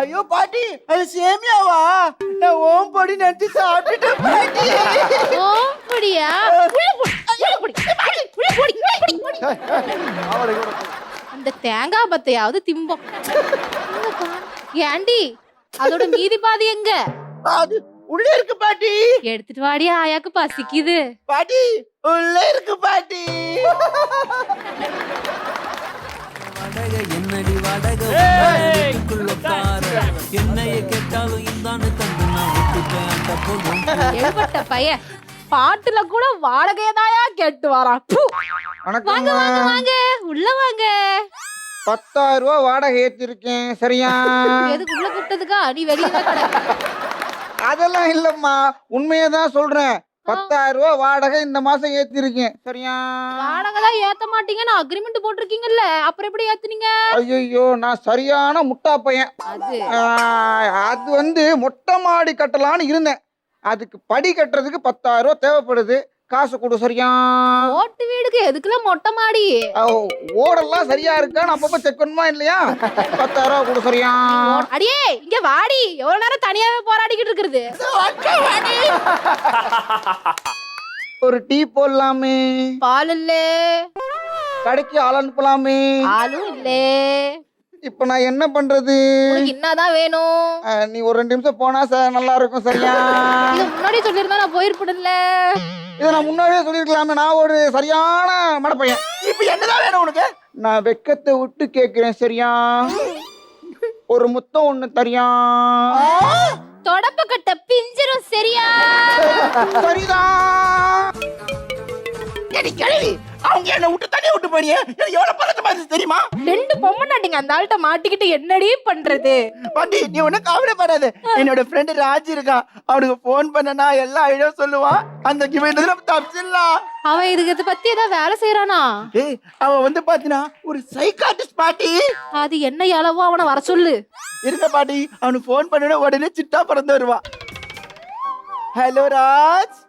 ஐயோ பாட்டி, அது சேமியாவா? நான் ஓம்பொடி நினைச்சு சாப்பிட்டுட்டேன் பாட்டி. ஓம்பொடியா? அந்த தேங்காய் பத்தையாவது திம்போம். ஏண்டி அதோட மீதி பாதி எங்க? அது உள்ள இருக்கு பாட்டி. எடுத்துட்டு வாடி, ஆயாக்கு பசிக்குது. பாட்டி உள்ள இருக்கு பாட்டி. வாடகை என்னடி வாடகை என்னைய கேட்டாலும் இந்தான்னு தந்து நான் விட்டுட்டேன் அந்த போதும். எழுபட்ட பையன் பாட்டுல கூட வாடகையதாயா கேட்டு வரான். வணக்கம். வாங்க உள்ள வாங்க. 10,000 ரூபாய் வாடகை ஏத்திருக்கேன். சரியா? எதுக்கு உள்ள கூப்பிட்டதுக்கா? நீ வெளியே கடை. அதெல்லாம் இல்லம்மா, உண்மையை தான் சொல்றேன். 10,000 ரூபாய் வாடகை இந்த மாசம் ஏத்திருக்கேன். சரியா? வாடகை தான் ஏத்த மாட்டீங்கன்னு அக்ரிமெண்ட் போட்டிருக்கீங்கல்ல, அப்புறம் எப்படி ஏத்துனீங்க? ஐயோ, நான் சரியான முட்டா பையன். அது வந்து மொட்டை மாடி கட்டலான்னு இருந்தேன். அதுக்கு படி கட்டுறதுக்கு 10,000 ரூபாய் தேவைப்படுது. காசு கொடு. சரியா? ஓட்டு வீடுக்கு எதுக்குலாம் மொட்டை மாடி? ஓடெல்லாம் சரியா இருக்கான்னு அப்பப்ப செக் பண்ணுமா இல்லையா? 10,000 ரூபாய் கொடு. சரியா? அடியே இங்க வாடி, எவ்வளவு நேரம் தனியாவே போராடிக்கிட்டு இருக்கிறது? ஒரு டீ போடலாமே. பால் இல்ல. கடைக்கு ஆள் அனுப்பலாமே. ஆளும் இல்ல. இப்ப நான் என்ன பண்றது? என்னதான் வேணும்? நீ ஒரு 2 நிமிஷம் போனா நல்லா இருக்கும். சரியா? இது முன்னாடியே சொல்லிருந்தா நான் போயிருப்பேன்ல. இதை நான் முன்னாடியே சொல்லிருக்கலாமே. நான் ஒரு சரியான மடப்பையன். இப்ப என்னதான் வேணும் உனக்கு? நான் வெக்கத்தை விட்டு கேக்குறேன். சரியா? ஒரு முத்தம் ஒண்ணு தரியா? தொடப்ப கட்ட பிஞ்சிரும். சரியா? சரிதான். அவங்க என்ன விட்டு தனியா விட்டு போறீங்க. எனக்கு எவ்வளவு பதட்டமா இருந்துச்சு தெரியுமா? 2 பொம்மை நாட்டிங்க அந்த ஆள்கிட்ட மாட்டிக்கிட்டு என்னடி பண்றது? பாட்டி, நீ ஒன்னும் கவலைப்படாத. என்னோட ஃப்ரெண்டு ராஜ் இருக்கான். அவனுக்கு போன் பண்ணனா எல்லா ஐடியா சொல்லுவான். அந்த கிவன்ல தப்பிச்சிடலாம். அவன் இதுக்கு பத்தி ஏதாவது வேலை செய்யறானா? ஏய், அவன் வந்து பாத்தீனா ஒரு சைக்காட்டிஸ்ட் பாட்டி. அது என்ன அளவோ அவனை வர சொல்லு. இருக்க பாட்டி, அவனுக்கு போன் பண்ணன உடனே சிட்டா பறந்து வருவான். ஹலோ ராஜ்.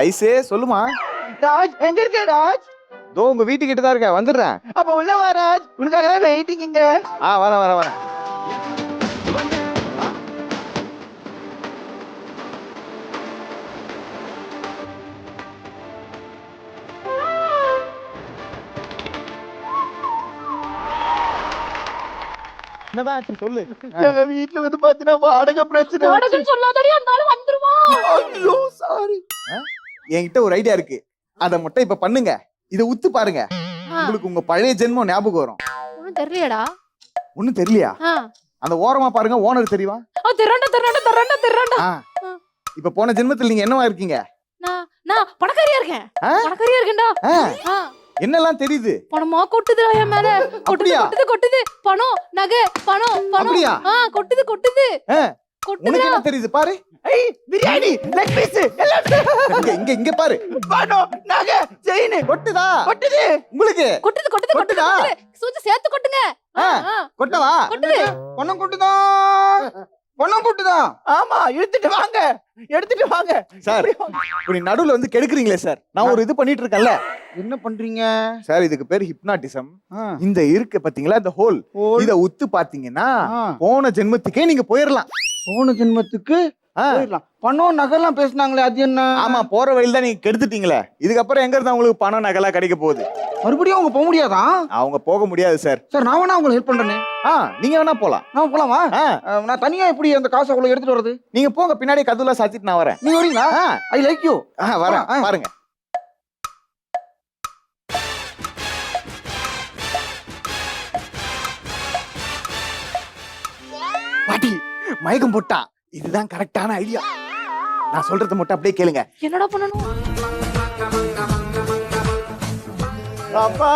ஐசே சொல்லுமா. ராஜ் எங்க இருக்க ராஜ்? தோ உங்க வீட்டுக்கிட்ட தான் இருக்கேன், வந்துடுறேன். அப்ப உள்ள வா ராஜ், உனக்காக தான் வெயிட்டிங் இங்க. வரேன். என்னதான் சொல்லு. எங்க வீட்டுல வந்து பாத்தீனா வாடகை பிரச்சனை. வாடகைன்னு சொல்லாதடி, அந்த ஆளு வந்துருவான். ஐயோ சாரி. என்கிட்ட ஒரு ஐடியா இருக்கு. அத மட்டும் இப்ப பண்ணுங்க. இத உத்து பாருங்க. உங்களுக்கு உங்க பழைய ஜென்மம் ஞாபகம் வரும். ஒண்ணும் தெரியலடா. ஒண்ணும் தெரியலையா? அந்த ஓரமா பாருங்க, ஓனர் தெரியுமா? திரண்டா. இப்ப போன ஜென்மத்துல நீங்க என்னவா இருக்கீங்க? நான் பணக்காரியா இருக்கேன். பணக்காரியா இருக்கேன்டா. என்னெல்லாம் தெரியுது? பணமா கொட்டுதுடா என் மேல. கொட்டுது. பணம், நகை, பணம். அப்படியா? கொட்டுது. உனக்கு என்ன தெரியுது பாரு. ஏய், பிரியாணி, லெக் பீஸ் எல்லாம் இங்க பாரு. பணம், நகை, செயின் கொட்டுதா? கொட்டுது. உங்களுக்கு கொட்டுதா? சூச்சு சேர்த்து கொட்டுங்க. கொட்டவா? கொட்டுது. பணம் கொட்டுதா. பணம் கொட்டுதா? ஆமா, எடுத்துட்டு வாங்க சார். இப்படி நடுவுல வந்து கெடுக்குறீங்களே சார். நான் ஒரு இது பண்ணிட்டு இருக்கேன்ல. என்ன பண்றீங்க சார்? இதுக்கு பேர் ஹிப்னாட்டிசம். இந்த இருக்கு பாத்தீங்களா, இந்த ஹோல், இத உத்து பாத்தீங்கன்னா போன ஜென்மத்துக்கே நீங்க போயிடலாம். போன ஜென்மத்துக்கு போயிடலாம். பணம் நகைலாம் பேசுனாங்களே, அது என்ன? ஆமா, போற வழியில தான் நீங்க கெடுத்துட்டீங்களே. இதுக்கப்புறம் எங்க இருந்தா உங்களுக்கு பணம் நகைலாம் கிடைக்க போகுது? மறுபடியும் அவங்க போக முடியாதா? அவங்க போக முடியாது சார். சார், நான் வேணா உங்களுக்கு ஹெல்ப் பண்றேனே. நீங்க வேணா போலாம். நான் போலாமா? நான் தனியா எப்படி அந்த காசை உள்ள எடுத்துட்டு வரது? நீங்க போங்க, பின்னாடி கதவுல சாத்திட்டு நான் வரேன். நீங்க வரீங்களா? I like you. வரேன், பாருங்க. பாட்டி மயக்கம் போட்டா. இதுதான் கரெக்டான ஐடியா. நான் சொல்றது மட்டும் அப்படியே கேளுங்க. என்னடா பண்ணணும்? அப்பா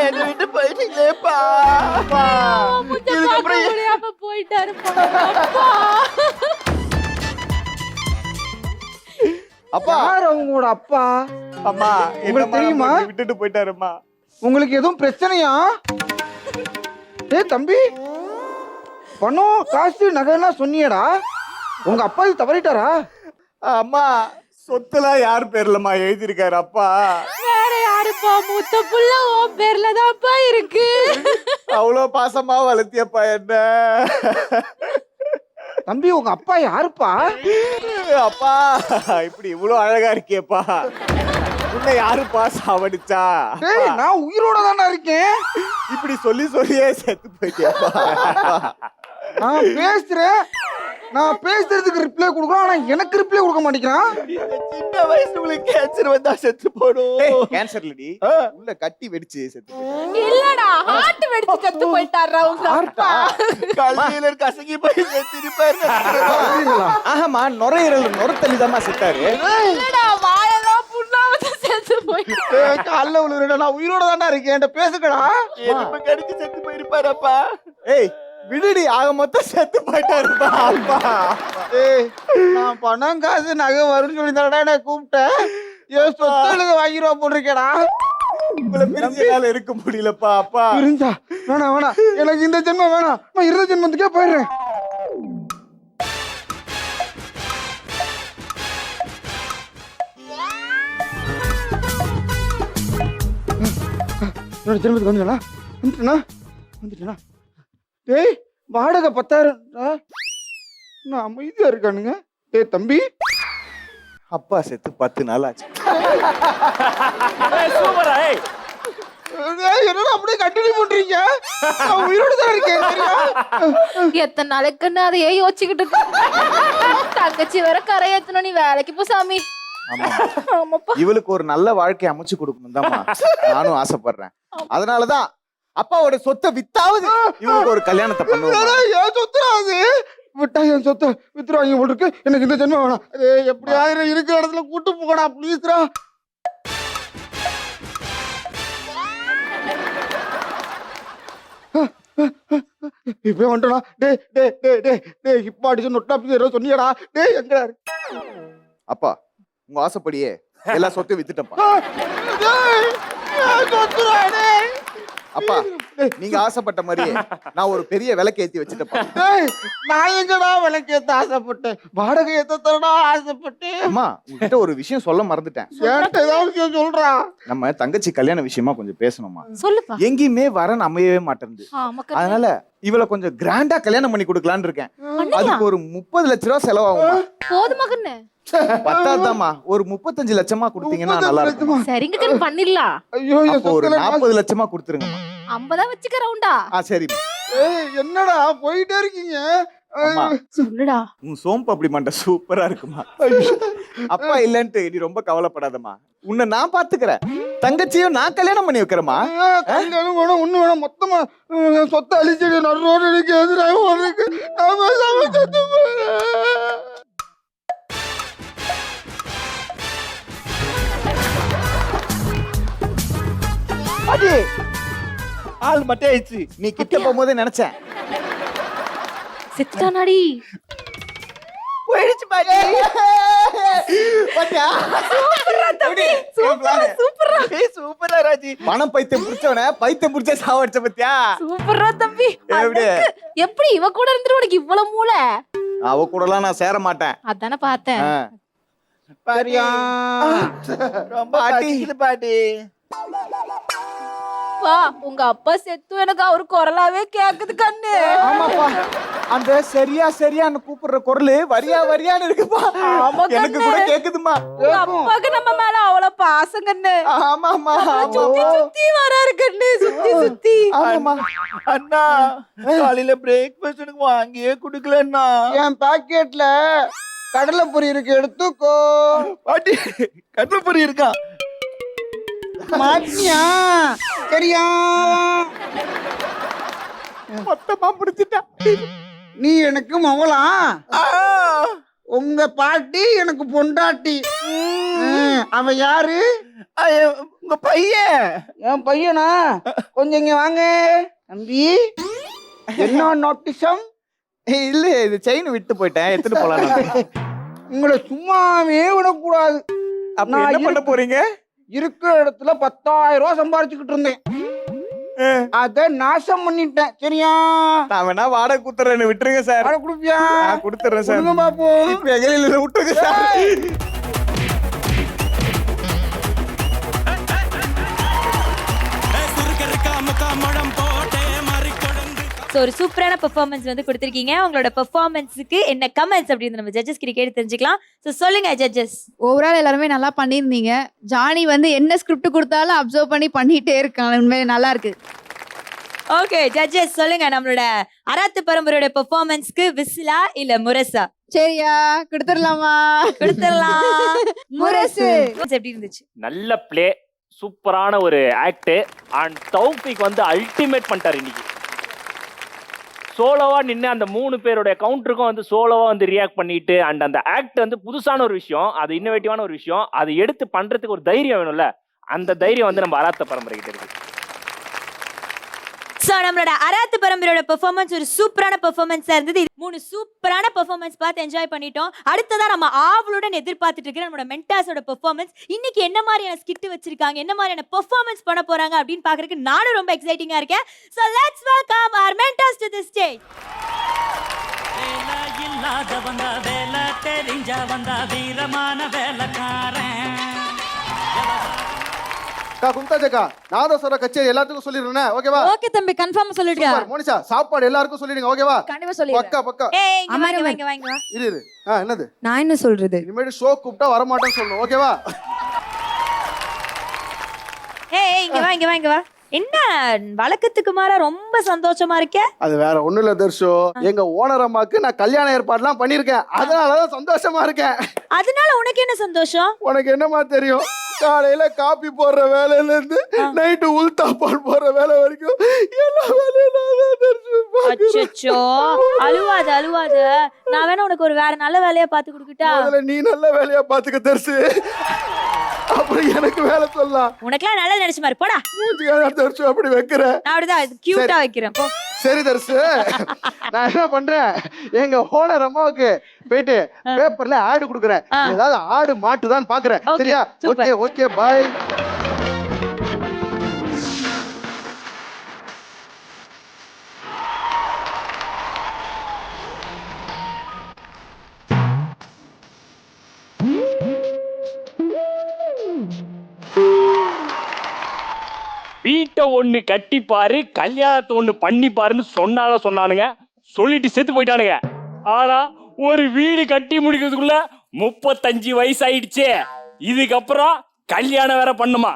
என்ன விட்டு போயிட்டீங்களேப்பா. போயிட்டாரு. அப்பா, யார் அவங்களோட அப்பா? அம்மா, உங்களுக்கு தெரியுமா? விட்டுட்டு போயிட்டாருமா. உங்களுக்கு எதுவும் பிரச்சனையா? தம்பி, பணம், காசு, நகைலாம் சொன்னியடா. உங்க அப்பா இது தவறிட்டாரா? அம்மா, சொத்துலாம் யார் பேர்லமா எழுதிருக்காரு அப்பா? வேற யாருப்பா? மூத்த புள்ள உன் பேர்ல தான்ப்பா இருக்கு. அவ்வளவு பாசமா வளர்த்தியப்பா என்ன. தம்பி, உங்க அப்பா யாருப்பா? அப்பா, இப்படி இவ்வளவு அழகா இருக்கியப்பா. உன்னை யாருப்பா சாவடிச்சா? நான் உயிரோட தானே இருக்கேன். இப்படி சொல்லியே செத்து போயிட்டியாப்பா. நான் பேசுறேன், நான் பேசுறதுக்கு ரிப்ளை கொடுக்குறோம், ஆனா எனக்கு ரிப்ளை கொடுக்க மாட்டேங்கிறான். சின்ன வயசுல உங்களுக்கு கேன்சர் வந்தா செத்து போடும். கேன்சர் இல்லடி, உள்ள கட்டி வெடிச்சு செத்து. இல்லடா ஹார்ட் வெடிச்சு செத்து போயிட்டாரா உங்க அப்பா. கல்லில கசங்கி போய் செத்து இருப்பாரு. ஆஹாமா, நுரையீரல் தள்ளிதாம்மா செத்தாரு. இல்லடா வாயெல்லாம் புண்ணா வந்து செத்து போயிட்டாரு. கால்ல விழுறடா, நான் உயிரோட தான்டா இருக்கேன், என்கிட்ட பேசுக்கடா. எலும்பு கடிச்சு செத்து போயிருப்பாரப்பா. ஏய் விடுடி, ஆக மொத்தம் செத்து போயிட்டாருப்பா அப்பா. ஏய் நான் பணம் காசு நகை வரும்னு சொல்லி தானடா என்ன கூப்பிட்டேன். ஏன் சொத்து எழுத வாங்கிடுவா போட்டிருக்கேடா. உங்களை பிரிஞ்சால இருக்க முடியலப்பா அப்பா. பிரிஞ்சா வேணாம், எனக்கு இந்த ஜென்மம் வேணாம், நான் இருந்த ஜென்மத்துக்கே போயிடுறேன். என்னோட ஜென்மத்துக்கு வந்துட்டேனா? டேய் வாடகை 10,000. நான் அமைதியா இருக்கானுங்க. டேய் தம்பி, அப்பா செத்து 10 நாள் ஆச்சு. சூப்பரா. என்னடா அப்படியே கண்டினியூ பண்றீங்க? நான் உயிரோட தான் இருக்கேன். எத்தனை நாளைக்குன்னு அதையே யோசிச்சுக்கிட்டு இருக்க. தங்கச்சி வர கரை ஏத்தணும், நீ வேலைக்கு போ சாமி. இவளுக்கு ஒரு நல்ல வாழ்க்கை அமைச்சு கொடுக்கணும் தான் நானும் ஆசைப்படுறேன். அதனாலதான் அப்பாவோட சொத்தை வித்தாவது இவனுக்கு ஒரு கல்யாணத்தை பண்ணுவாங்க. என் சொத்து விட்டா என் சொத்தை வித்துருவாங்க போல இருக்கு. எனக்கு இந்த ஜென்மம் வேணாம். எப்படியாவது இருக்கிற இடத்துல கூட்டு போகடா ப்ளீஸ்ரா. இப்ப வந்துட்டா. டே இப்ப அடிச்சு நொட்டா ஏதோ சொன்னியடா. டே எங்கடா அப்பா, உங்க ஆசைப்படியே எல்லா சொத்தையும் வித்துட்டப்பா. அப்பா நீங்க ஆசைப்பட்ட மாதிரியே நான் ஒரு பெரிய விலைக்கு ஏத்தி வச்சுட்டப்பா. நான் எங்கடா விலைக்கு ஏத்த ஆசைப்பட்டேன்? வாடகை ஏத்தடா ஆசைப்பட்டேன். அம்மா உங்ககிட்ட ஒரு விஷயம் சொல்ல மறந்துட்டேன். ஏதாவது விஷயம் சொல்றா. நம்ம தங்கச்சி கல்யாண விஷயமா கொஞ்சம் பேசணுமா? சொல்லுப்பா. எங்கேயுமே வரன் அமையவே மாட்டேங்குது. அதனால இவளை கொஞ்சம் கிராண்டா கல்யாணம் பண்ணி கொடுக்கலான்னு இருக்கேன். அதுக்கு ஒரு 30 லட்ச ரூபா செலவாகும். போதுமா கண்ணு? பத்தாதாமா, ஒரு 35 லட்சமா கொடுத்தீங்கன்னா நல்லா இருக்கும். சரிங்க கண்ணு, பண்ணிடலாம். ஐயோ ஒரு 40 லட்சமா கொடுத்துருங்க. 50 வச்சுக்க ரவுண்டா. சரி. என்னடா போயிட்டே இருக்கீங்க? சொல்லுடா. உன் சோம்பு அப்படி மண்ட சூப்பரா இருக்குமா. அப்பா இல்லன்ட்டு நீ ரொம்ப கவலைப்படாதம்மா, உன்னை நான் பாத்துக்கிறேன். தங்கச்சியும் நான் கல்யாணம் பண்ணி வைக்கிறேம்மா. கல்யாணம் வேணும், ஒண்ணு வேணும், மொத்தமா சொத்தை அழிச்சிட்டு நடுரோடு இருக்கு. அடி ஆள் மட்டும் ஆயிடுச்சு. நீ கிட்ட போகும்போது நினைச்சேன் செத்துட்டானாடி. போயிடுச்சு பாட்டி. பாட்டியா சூப்பரா ராஜி. பணம் பைத்தியம் பிடிச்சவன பைத்தியம் பிடிச்ச சாவடிச்ச பத்தியா? சூப்பரா தம்பி. எப்படி இவ கூட இருந்துட்டு உனக்கு இவ்வளவு மூளை? அவ கூடலாம் நான் சேர மாட்டேன். அதானே பார்த்தேன். பாரியா ரொம்ப பாட்டி பாட்டி. வா, உங்க அப்பா செத்து எனக்கு அவர் குரலாவே கேக்குது கண்ணு. ஆமாப்பா, அந்த சரியான்னு கூப்பிடுற குரல் வரியான்னு இருக்குப்பா. எனக்கு கூட கேக்குதுமா. அப்பாக்கு நம்ம மேல அவ்வளவு பாசம் கண்ணு. ஆமாமா, சுத்தி வராரு கண்ணு, சுத்தி. ஆமாமா. அண்ணா காலையில பிரேக்ஃபாஸ்ட் எனக்கு வாங்கியே குடுக்கலண்ணா. என் பாக்கெட்ல கடலைப்பொரி இருக்கு, எடுத்துக்கோ. பாட்டி கடலைப்பொரி இருக்கா? மாட்டியா? சரியா மொத்தமா பிடிச்சிட்டா. நீ எனக்கு மவளா, உங்க பாட்டி எனக்கு பொண்டாட்டி. அவ யாரு? உங்க பையன். என் பையனா? கொஞ்சம் இங்க வாங்க தம்பி. என்ன நோட்டிசம்? இல்ல, இது செயின் விட்டு போயிட்டேன், எடுத்துட்டு போலாம். உங்களை சும்மாவே விடக்கூடாது. அப்ப என்ன பண்ண போறீங்க? இருக்கிற இடத்துல 10,000 ரூபாய் சம்பாரிச்சுக்கிட்டு இருந்தேன், அத நாசம் பண்ணிட்டேன். சரியா? நான் வேணா வாடகை குடுத்துறேன்னு விட்டுருங்க சார். வாடகை கொடுப்பியா? கொடுத்துறேன் சார். பாப்போம். இப்ப எகையில விட்டுருங்க சார். ஸோ ஒரு சூப்பரான பெர்ஃபார்மன்ஸ் வந்து கொடுத்துருக்கீங்க. உங்களோட பெர்ஃபார்மன்ஸுக்கு என்ன கமெண்ட்ஸ் அப்படின்னு நம்ம ஜட்ஜஸ் கிட்ட கேட்டு தெரிஞ்சுக்கலாம். ஸோ சொல்லுங்க ஜட்ஜஸ். ஓவரால் எல்லாருமே நல்லா பண்ணியிருந்தீங்க. ஜானி வந்து என்ன ஸ்கிரிப்ட் கொடுத்தாலும் அப்சர்வ் பண்ணிட்டே இருக்காங்க. உண்மையிலே நல்லா இருக்கு. ஓகே ஜட்ஜஸ் சொல்லுங்க, நம்மளோட அராத்து பரம்பரையோட பெர்ஃபார்மன்ஸ்க்கு விசிலா இல்ல முரசா? சரியா கொடுத்துடலாமா? கொடுத்துடலாம். முரசு. எப்படி இருந்துச்சு? நல்ல பிளே, சூப்பரான ஒரு ஆக்ட். அண்ட் தௌஃபிக் வந்து அல்டிமேட் பண்ணிட்டாரு இன்னைக்கு. சோலோவா நின்று அந்த 3 பேருடைய கவுண்டருக்கும் வந்து சோலோவா வந்து ரியாக்ட் பண்ணிட்டு அண்ட் அந்த ஆக்ட் வந்து புதுசான ஒரு விஷயம், அது இன்னோவேட்டிவான ஒரு விஷயம். அதை எடுத்து பண்றதுக்கு ஒரு தைரியம் வேணும்ல, அந்த தைரியம் வந்து நம்ம அராத்த பரம்பரை கிட்ட இருக்கு. சோ நம்மளோட அராத்து பரம்பரையோட பெர்ஃபார்மன்ஸ் ஒரு சூப்பரான பெர்ஃபார்மன்ஸா இருந்தது. 3 சூப்பரான பெர்ஃபார்மன்ஸ் பார்த்து என்ஜாய் பண்ணிட்டோம். அடுத்ததா நம்ம ஆவலுடன் எதிர்பார்த்துட்டு இருக்கிற நம்மளோட மென்டாஸோட பெர்ஃபார்மன்ஸ். இன்னைக்கு என்ன மாதிரியான ஸ்கிட் வச்சிருக்காங்க, என்ன மாதிரியான பெர்ஃபார்மன்ஸ் பண்ண போறாங்க அப்படின்னு பாக்குறதுக்கு நானும் ரொம்ப எக்ஸைட்டிங்கா இருக்கேன். So let's welcome our mentors to the stage. வேலை இல்லாத வந்தா வேலை தெரிஞ்ச வந்தா வீரமான வேலைக்காரன். கும்தாஜக்கா நாதஸ்வர கச்சேரி எல்லாத்துக்கும் சொல்லிடுறேன், ஓகேவா? ஓகே தம்பி, கன்ஃபார்ம் சொல்லிடுங்க. மோனிஷா சாப்பாடு எல்லாருக்கும் சொல்லிடுங்க, ஓகேவா? கண்டிப்பா சொல்லிடுறேன். பக்கா பக்கா. ஏய் இங்க வாங்க வாங்க வாங்க வா. இரு என்னது நான் என்ன சொல்றது? இனிமேல் ஷோ கூப்பிட்டா வர மாட்டேன்னு சொல்லணும், ஓகேவா? ஏய் இங்க வா இங்க வா இங்க வா. என்ன வழக்கத்துக்கு மாறா ரொம்ப சந்தோஷமா இருக்க? அது வேற ஒண்ணும் இல்ல தர்ஷோ, எங்க ஓனர் அம்மாக்கு நான் கல்யாண ஏற்பாடுலாம் பண்ணிருக்கேன், அதனாலதான் சந்தோஷமா இருக்கேன். அதனால உனக்கு என்ன சந்தோஷம்? உனக்கு என்னமா தெரியும், காலையில காபி போடுற வேலையில இருந்து நைட்டு உள்தா பால் போடுற வேலை வரைக்கும் எல்லா வேலையும் நான் தான் தர்ஷு பார்க்கிறேன். அச்சச்சோ, அழுவாத அழுவாத. நான் வேணா உனக்கு ஒரு வேற நல்ல வேலையா பார்த்து கொடுக்கட்டா? முதல்ல நீ நல்ல வேலையா பாத்துக்க தர்ஷு, அப்புறம் எனக்கு வேலை சொல்லலாம். உனக்குலாம் நல்லது நினைச்ச மாதிரி போடா. தர்ஷு அப்படி வைக்கிறேன், நான் அப்படிதான் கியூட்டா வைக்கிறேன் போ. சரி தர்ஷு, நான் என்ன பண்றேன், எங்க ஓனர் அம்மாவுக்கு போயிட்டு பேப்பர்ல ஆடு குடுக்குறேன், ஏதாவது ஆடு மாட்டுதான் பாக்குறேன், சரியா? Okay okay bye. வீட்டை ஒண்ணு கட்டிப்பாரு, கல்யாணத்தை ஒண்ணு பண்ணிப்பாருன்னு சொன்னானுங்க. சொல்லிட்டு செத்து போயிட்டானுங்க. ஆனா ஒரு வீடு கட்டி முடிக்கிறதுக்குள்ள 35 வயசு ஆயிடுச்சு. இதுக்கப்புறம் கல்யாணம் வேற பண்ணுமா?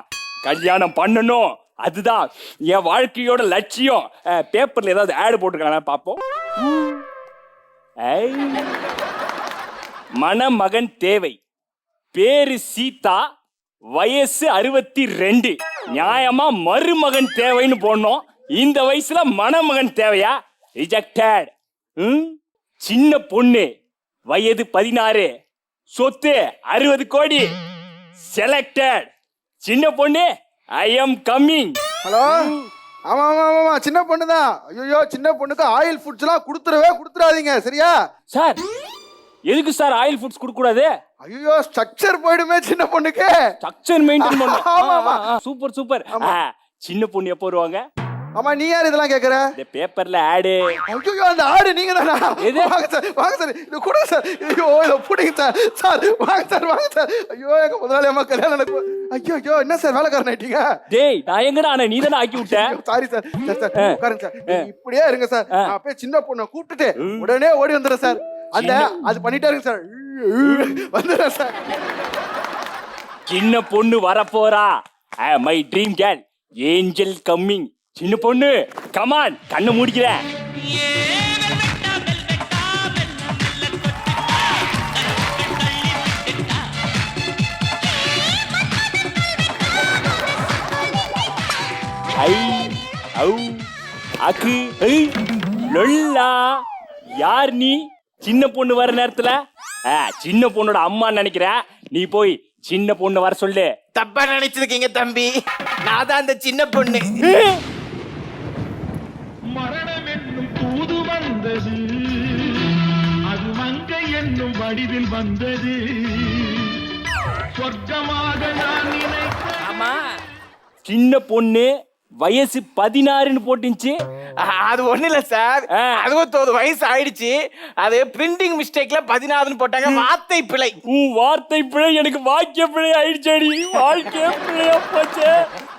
கல்யாணம் பண்ணணும், அதுதான் என் வாழ்க்கையோட லட்சியம். பேப்பர்ல ஏதாவது ஆடு போட்டுருக்காங்க பாப்போம். மணமகன் தேவை, பேரு சீதா, வயசு 62. நியாயமா மருமகன் தேவைன்னு போடணும். இந்த வயசுல மணமகன் தேவையா? ரிஜெக்டட். சின்ன பொண்ணு, வயது 16, சொத்து 60 கோடி. செலக்டட். சின்ன பொண்ணு, ஐ எம் கம்மிங். ஹலோ, ஆமா ஆமா ஆமா சின்ன பொண்ணுதான். ஐயோ, சின்ன பொண்ணுக்கு ஆயில் ஃபுட்ஸ் எல்லாம் கொடுத்துறாதீங்க, சரியா? சார் எதுக்கு சார் ஆயில் ஃபுட்ஸ் கொடுக்க கூடாது? ஐயோ, ஸ்ட்ரக்சர் போயிடுமே சின்ன பொண்ணுக்கு. ஸ்ட்ரக்சர் மெயின்டைன் பண்ணு. ஆமா ஆமா சூப்பர் சூப்பர். சின்ன பொண்ணு எப்போ வருவாங்க? ஆமா, நீ யார் இதெல்லாம் கேக்குற? இந்த பேப்பர்ல ஆடு. ஐயோ, அந்த ஆடு நீங்க தானா? வாங்க சார் இது கொடுங்க சார். ஐயோ, இத புடிங்க சார். சார் வாங்க சார். ஐயோ, எங்க முதலாளி அம்மா கல்யாணம் நடக்கும். ஐயோ என்ன சார் வேலைக்காரன் ஆயிட்டீங்க? டேய், நான் எங்கடா ஆனா, நீ தானே ஆக்கி விட்ட. Sorry sir. உட்காருங்க சார், நீங்க இப்படியே இருங்க சார். நான் அப்படியே சின்ன பொண்ணை கூப்பிட்டுட்டு உடனே ஓடி வந்துடுறேன் சார். அது பண்ணிட்டே இருங்க சார். வந்துடுறேன் சார். சின்ன பொண்ணு வரப்போறா. My dream girl, angel coming. சின்ன பொண்ணு கமான், கண்ணை மூடிக்கிறேன். ஐ ஔ அக்கு ஐ லொல்லா. யார் நீ? சின்ன பொண்ணு வர நேரத்துல சின்ன பொண்ணோட அம்மா நினைக்கிற. நீ போய் சின்ன பொண்ணு வர சொல்லு. தப்பா நினைச்சிருக்கீங்க தம்பி, நான் தான் அந்த சின்ன பொண்ணு. மரணம் என்னும் தூது வந்தது, அது மங்கை என்னும் வடிவில் வந்தது. சொர்க்கமாக நான் நினைத்தேன். ஆமா, சின்ன பொண்ணு வயசு 16ன்னு போட்டுச்சு. அது ஒண்ணு இல்ல சார், 60 வயசு ஆயிடுச்சு. அது பிரிண்டிங் மிஸ்டேக்ல 16ன்னு போட்டாங்க. வார்த்தை பிழை. வார்த்தை பிழை எனக்கு வாக்கிய பிழை ஆயிடுச்சேடி. வாழ்க்கை பிழையா போச்சே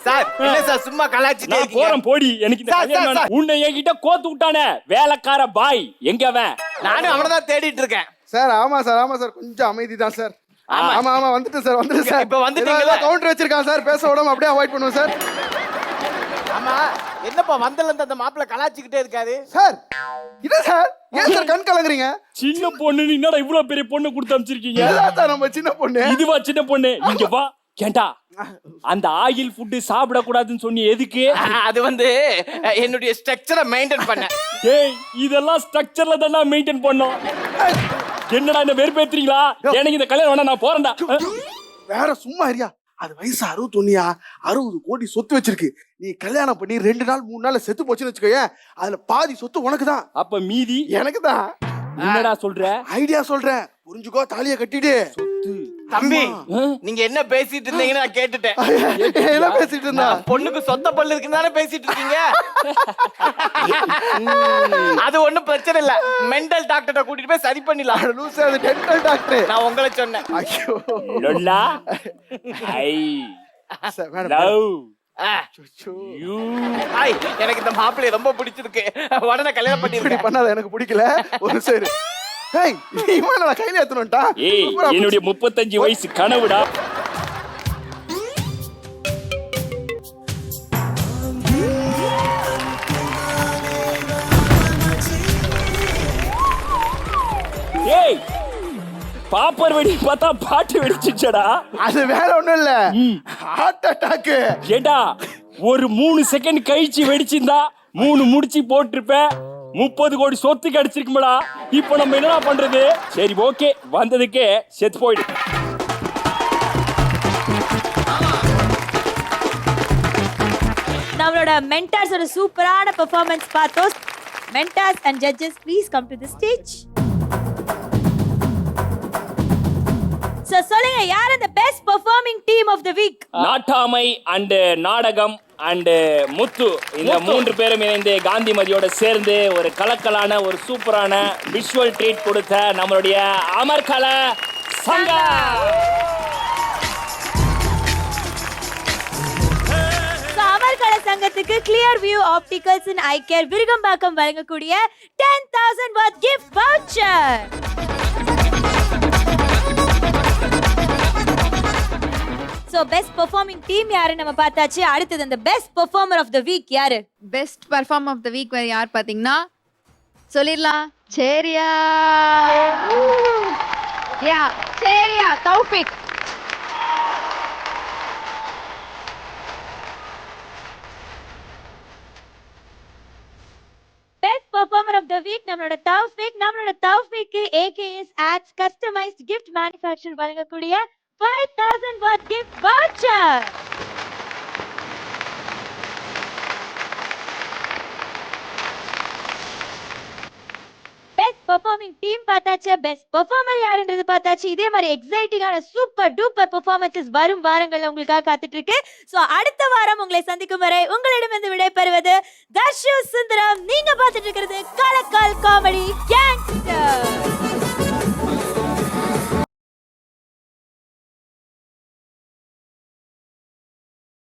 சார். இல்ல சார், சும்மா கலாச்சிட்டே நான் போறேன் போடி. எனக்கு இந்த கல்யாணம் வேணாம். உன்னை என்கிட்ட கோத்து விட்டானே வேலைக்கார பாய், எங்க அவன்? நானும் அவனை தான் தேடிட்டு இருக்கேன் சார். ஆமா சார், கொஞ்சம் அமைதி தான் சார். ஆமா வந்துட்டேன் சார். இப்ப வந்துட்டீங்களா? கவுண்டர் வச்சிருக்கான் சார், பேச விடாம அப்படியே அவாய்ட் பண்ணுவோம் சார். ஆமா என்னப்பா வந்தல இருந்து அந்த மாப்பிள்ள கலாச்சிக்கிட்டே இருக்காரு சார் என்ன சார் ஏன் சார் கண் கலங்குறீங்க? சின்ன பொண்ணு என்னடா இவ்வளவு பெரிய பொண்ணு கொடுத்து அனுப்பிச்சிருக்கீங்க? இதான் சார் நம்ம சின்ன பொண்ணு. இதுவா சின்ன பொண்ணு? இங்க வா. கேண்டா அந்த ஆயில் ஃபுட் சாப்பிட கூடாதுன்னு சொன்னி எதுக்கு? அது வந்து என்னுடைய ஸ்ட்ரக்சரை மெயின்டைன் பண்ண. ஏய் இதெல்லாம் ஸ்ட்ரக்சர்ல தான் மெயின்டைன் பண்ணோம். என்னடா என்ன வெறுப்பேத்துறீங்களா? எனக்கு இந்த கல்யாணம் வேணா நான் போறேன்டா. வேற சும்மா இருயா. அது வயசு 61 60 கோடி சொத்து வச்சிருக்கு. நீ கல்யாணம் பண்ணி 2 நாள் 3 நாள் செத்து போச்சுன்னு வச்சுக்கோயே, அதுல பாதி சொத்து உனக்கு தான். அப்ப மீதி எனக்கு தான். என்னடா சொல்ற? ஐடியா சொல்றேன், புரிஞ்சுக்கோ. தாலியை கட்டிடு. தம்பி நீங்க என்ன பேசிட்டு இருந்தீங்கன்னு நான் கேட்டுட்டேன். என்ன பேசிட்டு இருந்தா? பொண்ணுக்கு சொத்த பல்லு இருக்குன்னு தானே பேசிட்டு இருக்கீங்க. அது ஒண்ணும் பிரச்சனை இல்ல, மெண்டல் டாக்டரை கூட்டிட்டு போய் சரி பண்ணிடலாம். லூசா, அது டென்டல் டாக்டர். நான் உங்களை சொன்னேன். ஐயோ லொல்லா ஐ லவ் யூ. ஐய் எனக்கு இந்த மாப்பிள்ளைய ரொம்ப பிடிச்சிருக்கு, உடனே கல்யாணம் இப்படி பண்ணிருக்கேன். பண்ணாத, எனக்கு பிடிக்கல. ஒரு சரி. ஏய் இவன் நான் கையில ஏத்துனேன்டா. ஏய் என்னுடைய 35 வயசு கனவுடா. ஏய் பாப்பர் வெடி பார்த்தா பாட்டு வெடிச்சுச்சடா. அது வேற ஒண்ணும் இல்ல, ஹார்ட் அட்டாக். ஏண்டா ஒரு 3 செகண்ட் கழிச்சு வெடிச்சிருந்தா 3 முடிச்சு போட்டிருப்பேன், 30 கோடி சொத்து கிடைச்சிருக்குமடா. இப்போ நம்ம என்னடா பண்றது? சரி ஓகே, வந்ததுக்கே செத்து போயிடு. நம்மளோட மென்டார்ஸோட சூப்பரான பெர்ஃபார்மன்ஸ் பார்த்தோம். Mentors and judges please come to the stage. So சொல்லுங்க, யார் அந்த best performing team of the week? Nattamai and Nadagam and Muthu, இந்த 3 பேரும் இணைந்து காந்திமதியோட சேர்ந்து ஒரு கலக்கலான ஒரு சூப்பரான விஷுவல் ட்ரீட் கொடுத்த நம்மளுடைய அமர்கல சங்கா. அமர்கல சங்கத்துக்கு கிளியர் வியூ ஆப்டிகல்ஸ் இன் ஐ கேர் விருகம்பாக்கம் வழங்கக்கூடிய 10,000 worth gift voucher. So best performing team யாரு நம்ம பார்த்தாச்சு. அடுத்தது அந்த best performer of the week யாரு? Best perform of the week வேற யார் பாத்தீங்கன்னா சொல்லிடலாம், சரியா சரியா Taufiq. Best performer of the week நம்மளோட தௌஃபிக்கு AKS Ads customized gift manufacturer வழங்கக்கூடிய 5,000 worth gift voucher. Best performing team பார்த்தாச்சு, பெஸ்ட் பெர்ஃபார்மர் யாருன்றது பார்த்தாச்சு. இதே மாதிரி எக்ஸைட்டிங்கான சூப்பர் டூப்பர் பெர்ஃபார்மன்ஸஸ் வரும் வாரங்கள்ல உங்களுக்காக காத்துட்டு இருக்கு. சோ அடுத்த வாரம் உங்களை சந்திக்கும் வரை உங்களிடமிருந்து விடைபெறுவது தர்ஷு சுந்தரம். நீங்க பார்த்துட்டு இருக்கிறது கலக்கல் காமெடி கேங்ஸ்டர்.